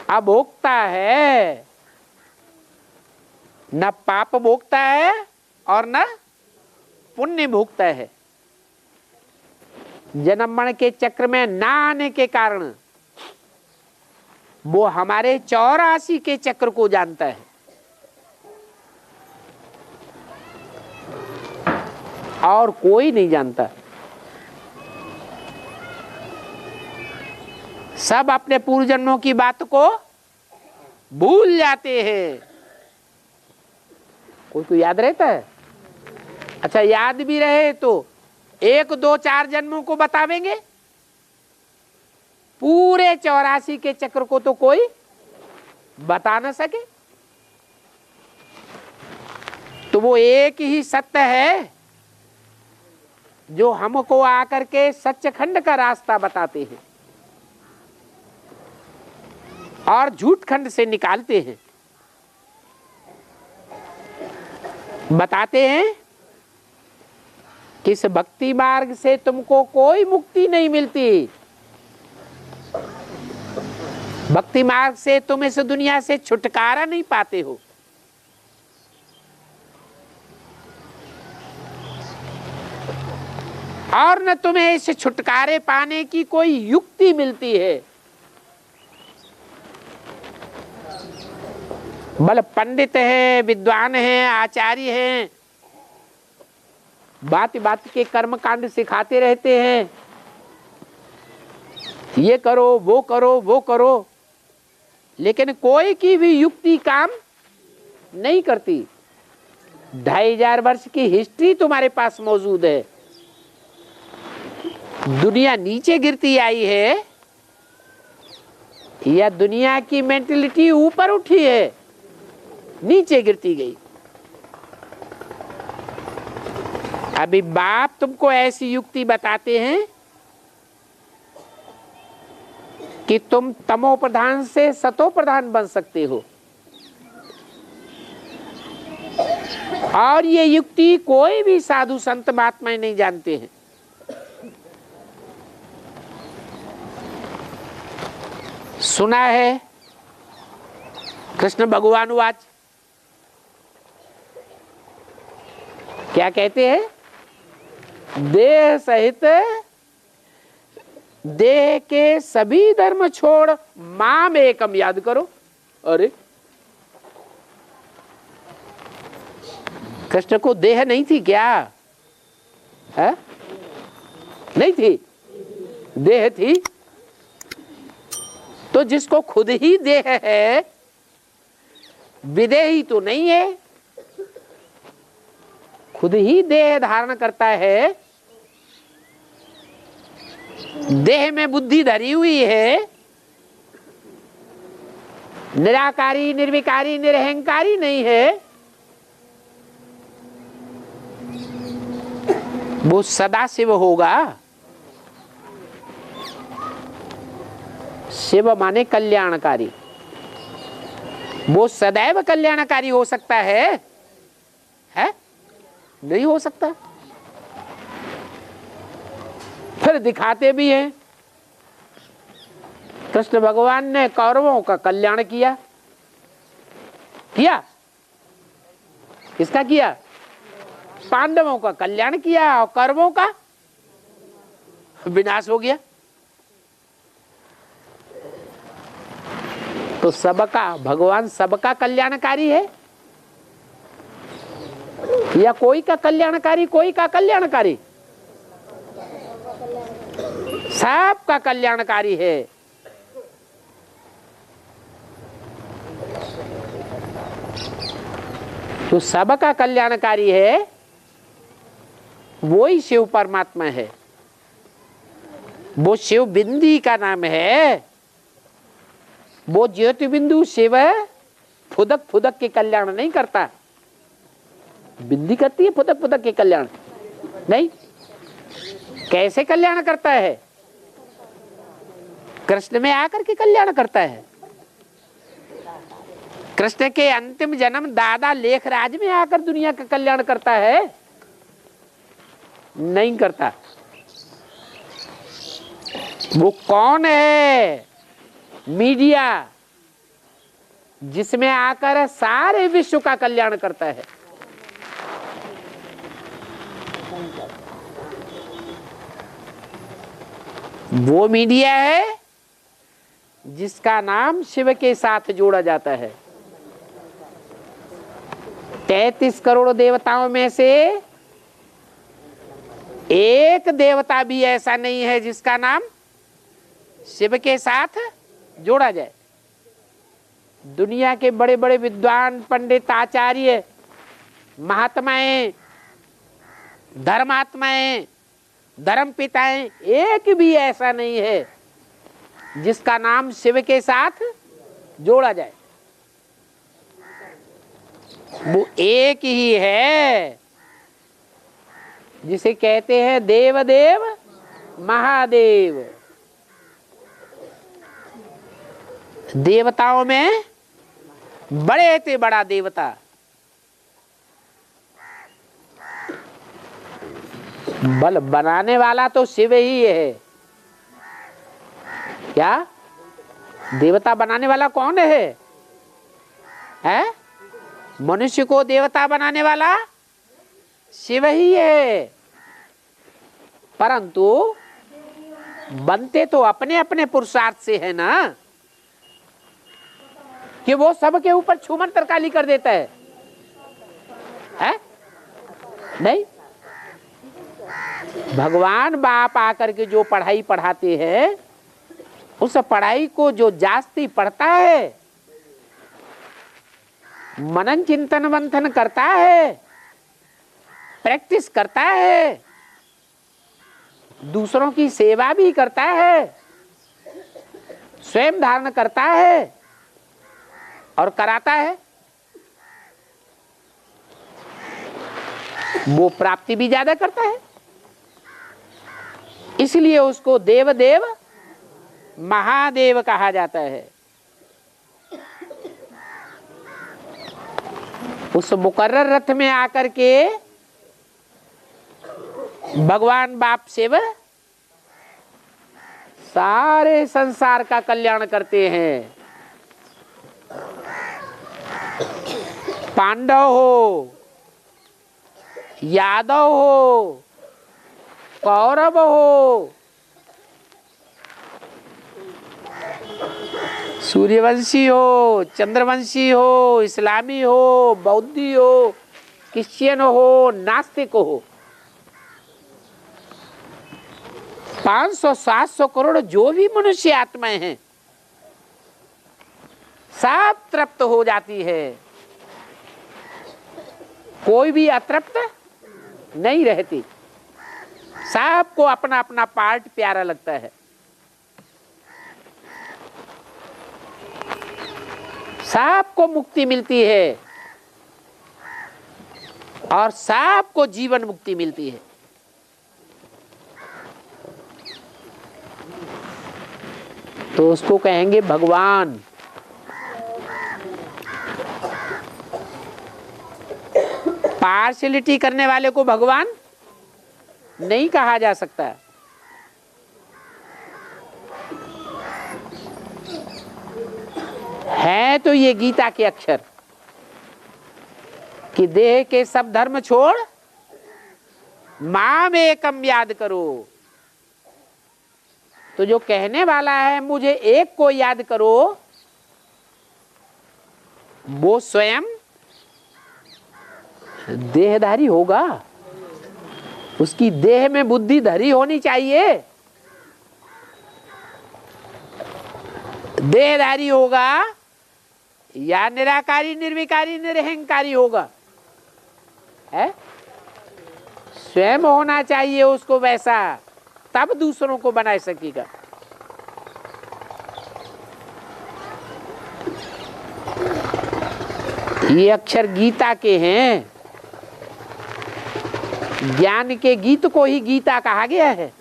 Speaker 1: अभोक्ता है, न पाप भोगता है और न पुण्य भोगता है। जन्म मरण के चक्र में ना आने के कारण वो हमारे 84 के चक्र को जानता है। और कोई नहीं जानता। सब अपने पूर्व जन्मों की बात को भूल जाते हैं। कोई को याद रहता है? अच्छा, याद भी रहे तो 1, 2, 4 जन्मों को बतावेंगे। पूरे 84 के चक्र को तो कोई बता न सके। तो वो एक ही सत्य है जो हमको आकर के सच्चखंड का रास्ता बताते हैं और झूठ खंड से निकालते हैं। बताते हैं कि इस भक्ति मार्ग से तुमको कोई मुक्ति नहीं मिलती। भक्ति मार्ग से तुम इस दुनिया से छुटकारा नहीं पाते हो। और न तुम्हें इस छुटकारे पाने की कोई युक्ति मिलती है। बल पंडित हैं, विद्वान हैं, आचार्य हैं, बात बात के कर्म कांड सिखाते रहते हैं। ये करो, वो करो, वो करो, लेकिन कोई की भी युक्ति काम नहीं करती। 2500 वर्ष की हिस्ट्री तुम्हारे पास मौजूद है। दुनिया नीचे गिरती आई है या दुनिया की मेंटलिटी ऊपर उठी है? नीचे गिरती गई। अभी बाप तुमको ऐसी युक्ति बताते हैं कि तुम तमो प्रधान से सतो प्रधान बन सकते हो। और ये युक्ति कोई भी साधु संत महात्मा नहीं जानते हैं। सुना है कृष्ण भगवान वाच क्या कहते हैं? देह सहित देह के सभी धर्म छोड़ माम एकम याद करो। अरे कृष्ण को देह नहीं थी क्या? है? नहीं थी। देह थी, तो जिसको खुद ही देह है, विदेही तो नहीं है, खुद ही देह धारण करता है, देह में बुद्धि धरी हुई है, निराकारी निर्विकारी निरहंकारी नहीं है, वो सदा शिव होगा। शिव माने कल्याणकारी, वो सदैव कल्याणकारी हो सकता है? नहीं हो सकता। फिर दिखाते भी हैं। कृष्ण भगवान ने कौरवों का कल्याण किया, किसका किया? पांडवों का कल्याण किया और कौरवों का विनाश हो गया। तो सबका भगवान सबका कल्याणकारी है, या कोई का कल्याणकारी कोई का कल्याणकारी? सबका कल्याणकारी है। तो सबका कल्याणकारी है, वो ही शिव परमात्मा है। वो शिव बिंदी का नाम है। वो ज्योति बिंदु शिव फुदक फुदक के कल्याण नहीं करता। बिंदी करती है फुदक फुदक के कल्याण नहीं। कैसे कल्याण करता है? कृष्ण में आकर के कल्याण करता है। कृष्ण के अंतिम जन्म दादा लेखराज में आकर दुनिया का कल्याण करता है? नहीं करता। वो कौन है? मीडिया, जिसमें आकर सारे विश्व का कल्याण करता है। वो मीडिया है जिसका नाम शिव के साथ जोड़ा जाता है। 33 करोड़ देवताओं में से एक देवता भी ऐसा नहीं है जिसका नाम शिव के साथ जोड़ा जाए। दुनिया के बड़े बड़े विद्वान, पंडित, आचार्य, महात्माएं, धर्मात्माएं, धर्म पिताएं, एक भी ऐसा नहीं है जिसका नाम शिव के साथ जोड़ा जाए। वो एक ही है जिसे कहते हैं देव देव महादेव। देवताओं में बड़े से बड़ा देवता, बल बनाने वाला तो शिव ही है। क्या देवता बनाने वाला कौन है? मनुष्य को देवता बनाने वाला शिव ही है। परंतु बनते तो अपने अपने पुरुषार्थ से है ना, कि वो सबके ऊपर छूमन तरकाली कर देता है? नहीं। भगवान बाप आकर के जो पढ़ाई पढ़ाते हैं, उस पढ़ाई को जो जास्ती पढ़ता है, मनन चिंतन मंथन करता है, प्रैक्टिस करता है, दूसरों की सेवा भी करता है, स्वयं धारण करता है और कराता है, वो प्राप्ति भी ज्यादा करता है। इसलिए उसको देव देव महादेव कहा जाता है। उस मुकर्रर रथ में आकर के भगवान बाप शिव सारे संसार का कल्याण करते हैं। पांडव हो, यादव हो, कौरव हो, सूर्यवंशी हो, चंद्रवंशी हो, इस्लामी हो, बौद्धि हो, क्रिश्चियन हो, नास्तिक हो, 500-700 करोड़ जो भी मनुष्य आत्माएं हैं सब तृप्त हो जाती है, कोई भी अतृप्त नहीं रहती। सबको अपना अपना पार्ट प्यारा लगता है। सबको मुक्ति मिलती है और सबको जीवन मुक्ति मिलती है। तो उसको कहेंगे भगवान। पार्शियलिटी करने वाले को भगवान नहीं कहा जा सकता। है तो ये गीता के अक्षर कि देह के सब धर्म छोड़ माम एकम याद करो। तो जो कहने वाला है मुझे एक को याद करो, वो स्वयं देहधारी होगा। उसकी देह में बुद्धि धरी होनी चाहिए, देहधारी होगा या निराकारी निर्विकारी निरहंकारी होगा, है स्वयं होना चाहिए उसको वैसा, तब दूसरों को बना सकेगा। ये अक्षर गीता के हैं। ज्ञान के गीत को ही गीता कहा गया है।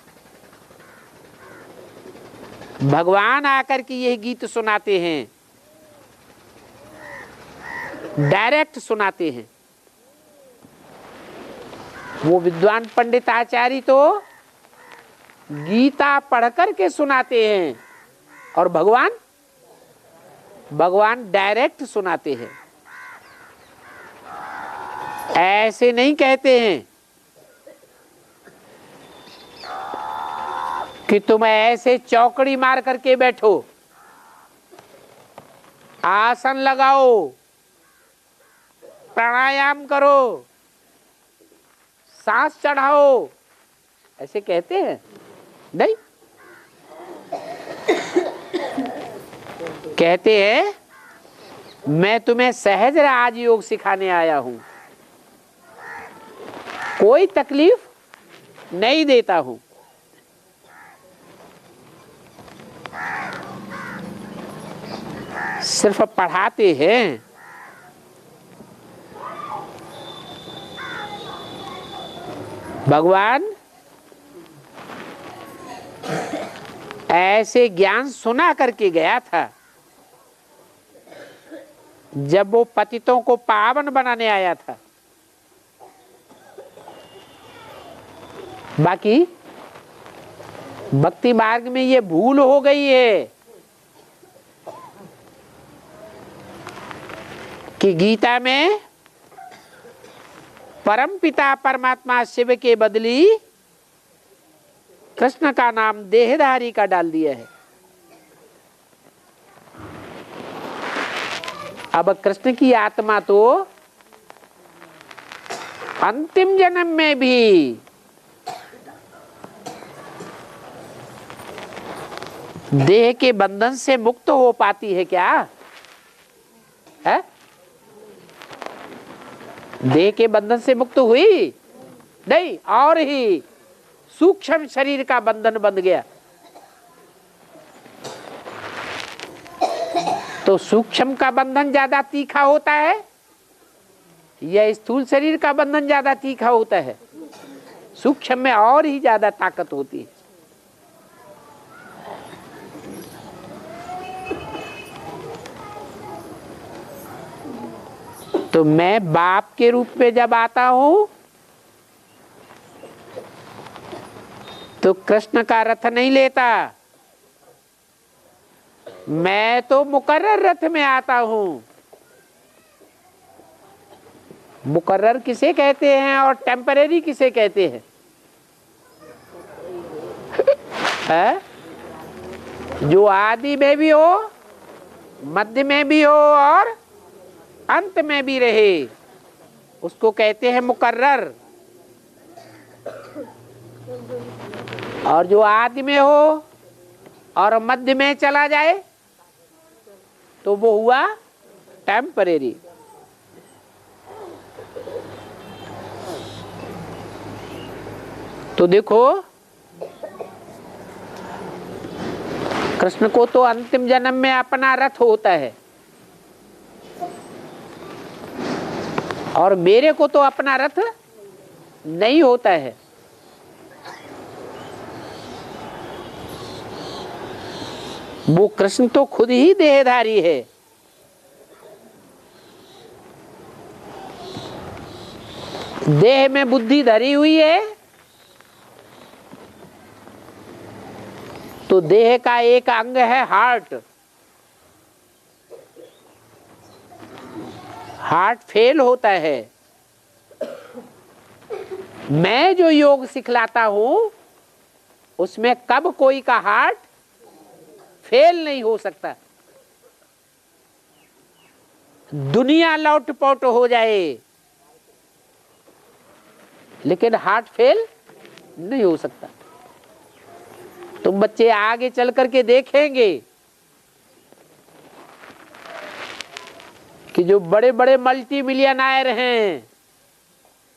Speaker 1: भगवान आकर के यही गीत सुनाते हैं, डायरेक्ट सुनाते हैं। वो विद्वान पंडित आचार्य तो गीता पढ़कर के सुनाते हैं और भगवान डायरेक्ट सुनाते हैं। ऐसे नहीं कहते हैं कि तुम ऐसे चौकड़ी मार करके बैठो, आसन लगाओ, प्राणायाम करो, सांस चढ़ाओ, ऐसे कहते हैं नहीं। कहते हैं मैं तुम्हें सहज राजयोग सिखाने आया हूं, कोई तकलीफ नहीं देता हूं। सिर्फ पढ़ाते हैं। भगवान ऐसे ज्ञान सुना करके गया था जब वो पतितों को पावन बनाने आया था। बाकी भक्ति मार्ग में ये भूल हो गई है कि गीता में परम पिता परमात्मा शिव के बदली कृष्ण का नाम देहधारी का डाल दिया है। अब कृष्ण की आत्मा तो अंतिम जन्म में भी देह के बंधन से मुक्त हो पाती है क्या? है? देह के बंधन से मुक्त हुई नहीं, और ही सूक्ष्म शरीर का बंधन बंध गया। तो सूक्ष्म का बंधन ज्यादा तीखा होता है या स्थूल शरीर का बंधन ज्यादा तीखा होता है? सूक्ष्म में और ही ज्यादा ताकत होती है। तो मैं बाप के रूप में जब आता हूं तो कृष्ण का रथ नहीं लेता, मैं तो मुकर्रर रथ में आता हूं। मुकर्रर किसे कहते हैं और टेम्परेरी किसे कहते हैं? है? जो आदि में भी हो, मध्य में भी हो और अंत में भी रहे, उसको कहते हैं मुकर्रर। और जो आदि में हो और मध्य में चला जाए तो वो हुआ टेम्परेरी। तो देखो कृष्ण को तो अंतिम जन्म में अपना रथ होता है और मेरे को तो अपना रथ नहीं होता है। वो कृष्ण तो खुद ही देहधारी है। देह में बुद्धि धरी हुई है तो देह का एक अंग है हार्ट। हार्ट फेल होता है। मैं जो योग सिखलाता हूं उसमें कब कोई का हार्ट फेल नहीं हो सकता। दुनिया लौटपोट हो जाए लेकिन हार्ट फेल नहीं हो सकता। तुम बच्चे आगे चल करके देखेंगे कि जो बड़े बड़े मल्टी मिलियनायर हैं,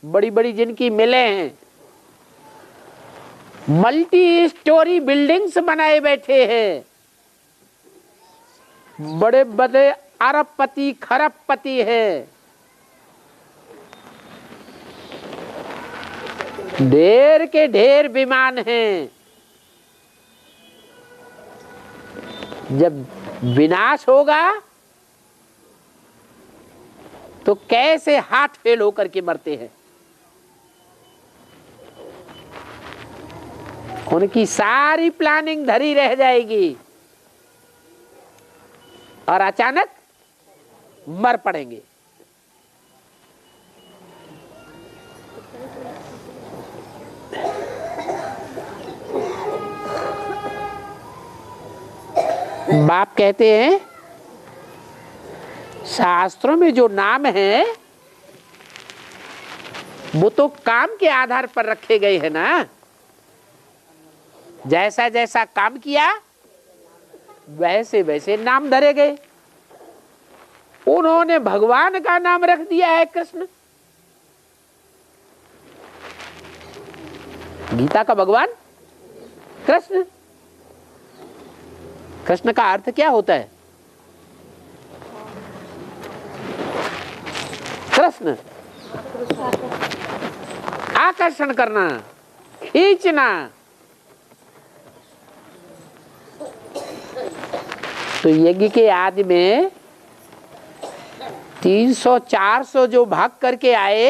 Speaker 1: बड़ी बड़ी जिनकी मिलें हैं, मल्टी स्टोरी बिल्डिंग्स बनाए बैठे हैं, बड़े बड़े अरबपति खरबपति हैं, ढेर के ढेर विमान हैं। जब विनाश होगा तो कैसे हार्ट फेल होकर के मरते हैं। उनकी सारी प्लानिंग धरी रह जाएगी और अचानक मर पड़ेंगे। बाप कहते हैं शास्त्रों में जो नाम है वो तो काम के आधार पर रखे गए हैं ना। जैसा जैसा काम किया वैसे वैसे नाम धरे गए। उन्होंने भगवान का नाम रख दिया है कृष्ण। गीता का भगवान कृष्ण। कृष्ण का अर्थ क्या होता है? कृष्ण आकर्षण करना, खींचना। तो यज्ञ के आदि में 300-400 जो भाग करके आए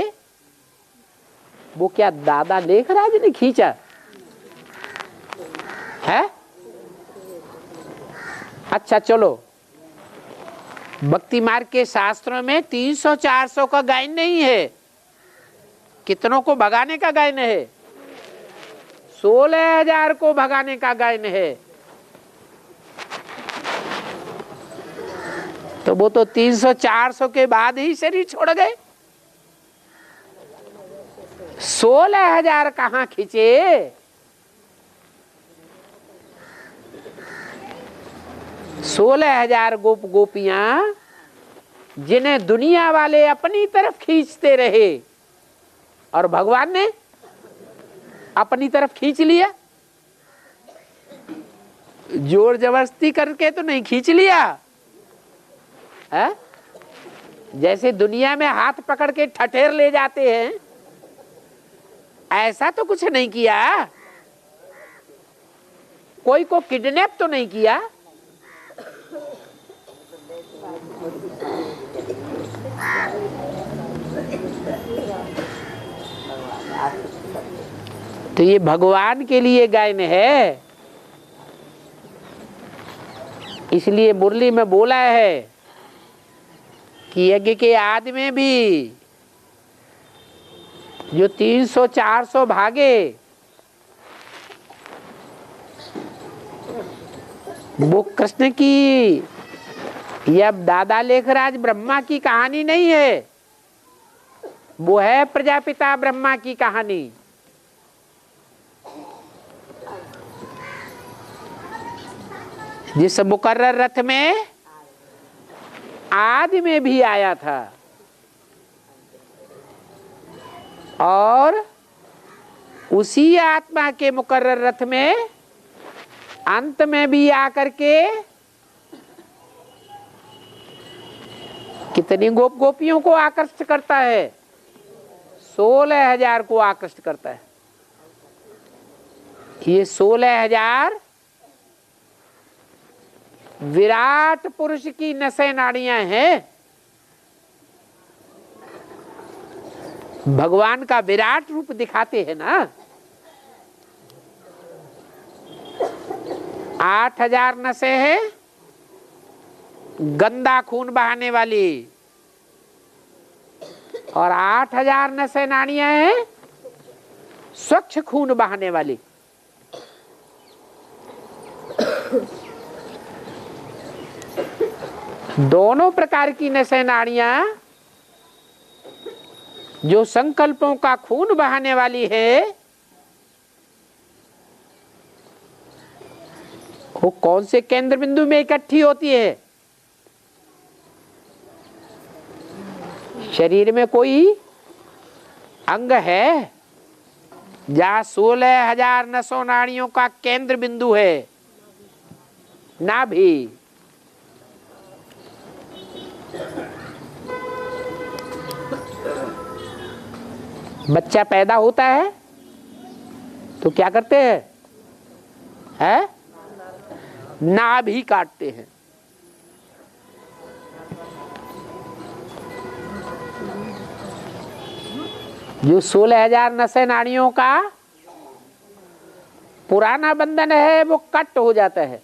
Speaker 1: वो क्या दादा लेखराज ने खींचा है? अच्छा चलो, भक्ति मार्ग के शास्त्रों में 300-400 का गायन नहीं है। कितनों को भगाने का गायन है? 16,000 को भगाने का गायन है। तो वो तो 300-400 के बाद ही शरीर छोड़ गए। 16,000 कहां खींचे? 16,000 गोप गोपियां जिन्हें दुनिया वाले अपनी तरफ खींचते रहे और भगवान ने अपनी तरफ खींच लिया। जोर जबरदस्ती करके तो नहीं खींच लिया है? जैसे दुनिया में हाथ पकड़ के ठठेर ले जाते हैं, ऐसा तो कुछ नहीं किया। कोई को किडनैप तो नहीं किया। तो ये भगवान के लिए गायन है। इसलिए मुरली में बोला है कि यज्ञ के आदि में भी जो 300-400 भागे वो कृष्ण की या दादा लेखराज ब्रह्मा की कहानी नहीं है, वो है प्रजापिता ब्रह्मा की कहानी। जिस मुकर्रर रथ में आदि में भी आया था और उसी आत्मा के मुकर्रर रथ में अंत में भी आकर के कितनी गोपियों को आकर्षित करता है? 16,000 को आकर्षित करता है। ये 16,000 विराट पुरुष की नसें नाड़ियां हैं। भगवान का विराट रूप दिखाते हैं ना। 8,000 नसें हैं गंदा खून बहाने वाली और 8,000 नसें नाड़ियां हैं स्वच्छ खून बहाने वाली। दोनों प्रकार की नसें नाड़ियां जो संकल्पों का खून बहाने वाली है, वो कौन से केंद्र बिंदु में इकट्ठी होती है? शरीर में कोई अंग है जहां 16,000 नसों नाड़ियों का केंद्र बिंदु है? नाभि। बच्चा पैदा होता है तो क्या करते हैं? नाभि काटते हैं। जो 16,000 नसें नाड़ियों का पुराना बंधन है वो कट हो जाता है।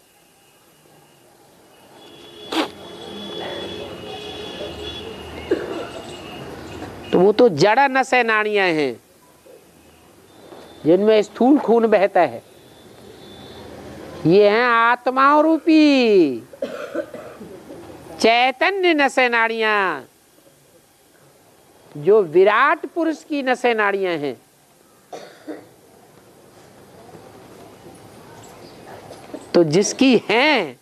Speaker 1: तो वो तो जड़ नसें नाड़ियां हैं जिनमें स्थूल खून बहता है। ये हैं आत्माओं रूपी चैतन्य नसें नाड़ियां जो विराट पुरुष की नसें नाड़ियां हैं। तो जिसकी हैं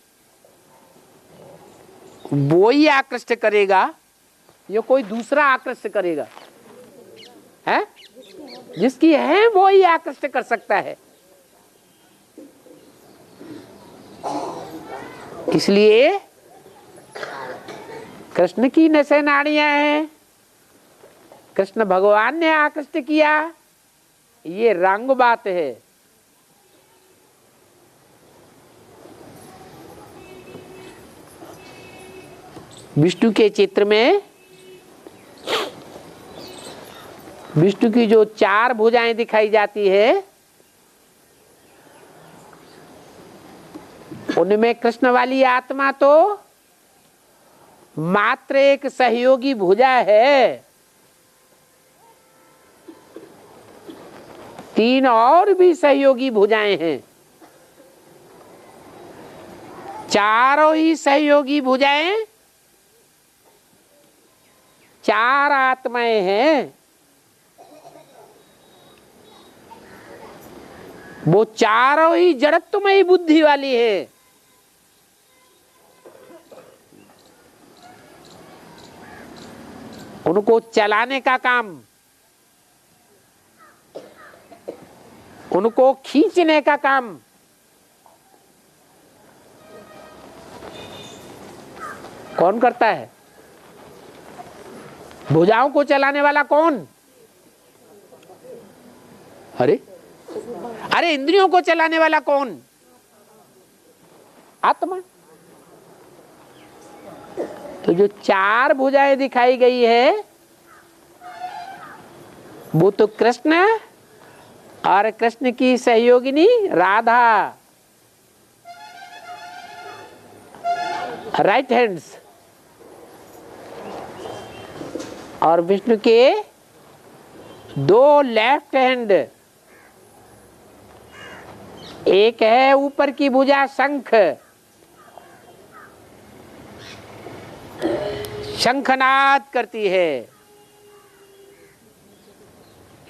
Speaker 1: वो ही आकृष्ट करेगा, ये कोई दूसरा आकृष्ट करेगा? है जिसकी है वो ही आकृष्ट कर सकता है। इसलिए कृष्ण की नसें नाड़ियां हैं, कृष्ण भगवान ने आकृष्ट किया, ये रंग बात है। विष्णु के चित्र में विष्णु की जो 4 भुजाएं दिखाई जाती है उनमें कृष्ण वाली आत्मा तो मात्र एक सहयोगी भुजा है। 3 और भी सहयोगी भुजाएं हैं। चारों ही सहयोगी भुजाएं 4 आत्माएं हैं। वो चारों ही जड़त्वमयी बुद्धि वाली है। उनको चलाने का काम, उनको खींचने का काम कौन करता है? भुजाओं को चलाने वाला कौन? अरे इंद्रियों को चलाने वाला कौन? आत्मा। तो जो 4 भुजाएं दिखाई गई है वो तो कृष्ण और कृष्ण की सहयोगिनी राधा, राइट हैंड्स, और विष्णु के 2 लेफ्ट हैंड। एक है ऊपर की भुजा शंख, शंखनाद करती है,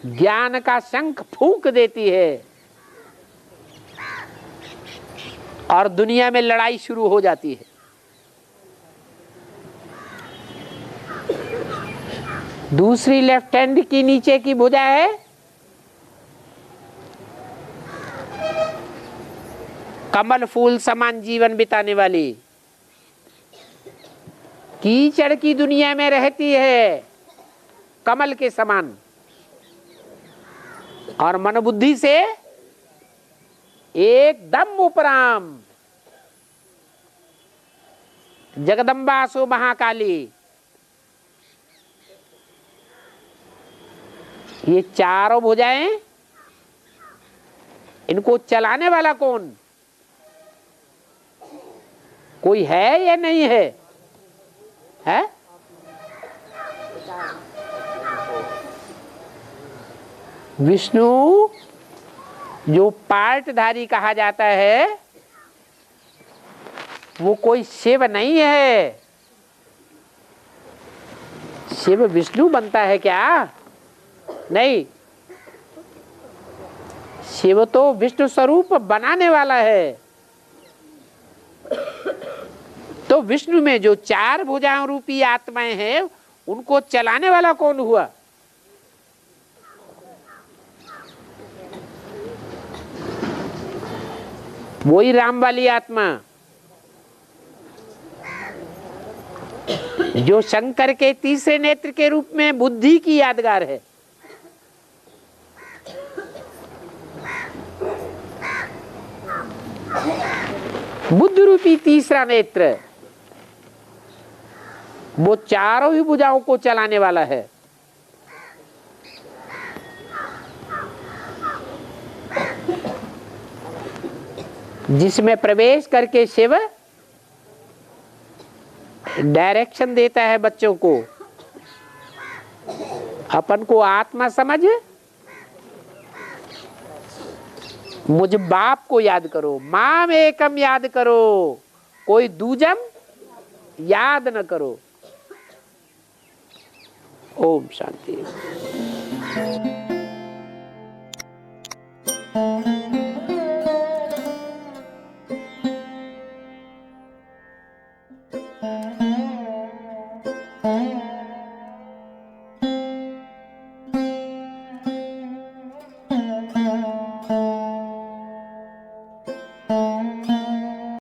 Speaker 1: ज्ञान का शंख फूंक देती है। और दुनिया में लड़ाई शुरू हो जाती है। दूसरी लेफ्ट हैंड की नीचे की भुजा है कमल फूल समान जीवन बिताने वाली, कीचड़ की दुनिया में रहती है कमल के समान, और मन बुद्धि से एकदम उपराम जगदम्बा सो महाकाली। ये चारों भुजाएं, इनको चलाने वाला कौन? कोई है या नहीं है? है? विष्णु जो पार्टधारी कहा जाता है वो कोई शिव नहीं है। शिव विष्णु बनता है क्या? नहीं, शिव तो विष्णु स्वरूप बनाने वाला है। तो विष्णु में जो चार भुजाओं रूपी आत्माएं हैं उनको चलाने वाला कौन हुआ? वही राम वाली आत्मा जो शंकर के तीसरे नेत्र के रूप में बुद्धि की यादगार है। बुद्ध रूपी तीसरा नेत्र वो चारों ही भुजाओं को चलाने वाला है। जिसमें प्रवेश करके शिव डायरेक्शन देता है बच्चों को। अपन को आत्मा समझ, मुझ बाप को याद करो, माम एकम याद करो, कोई दूजम याद न करो। ओम शांति।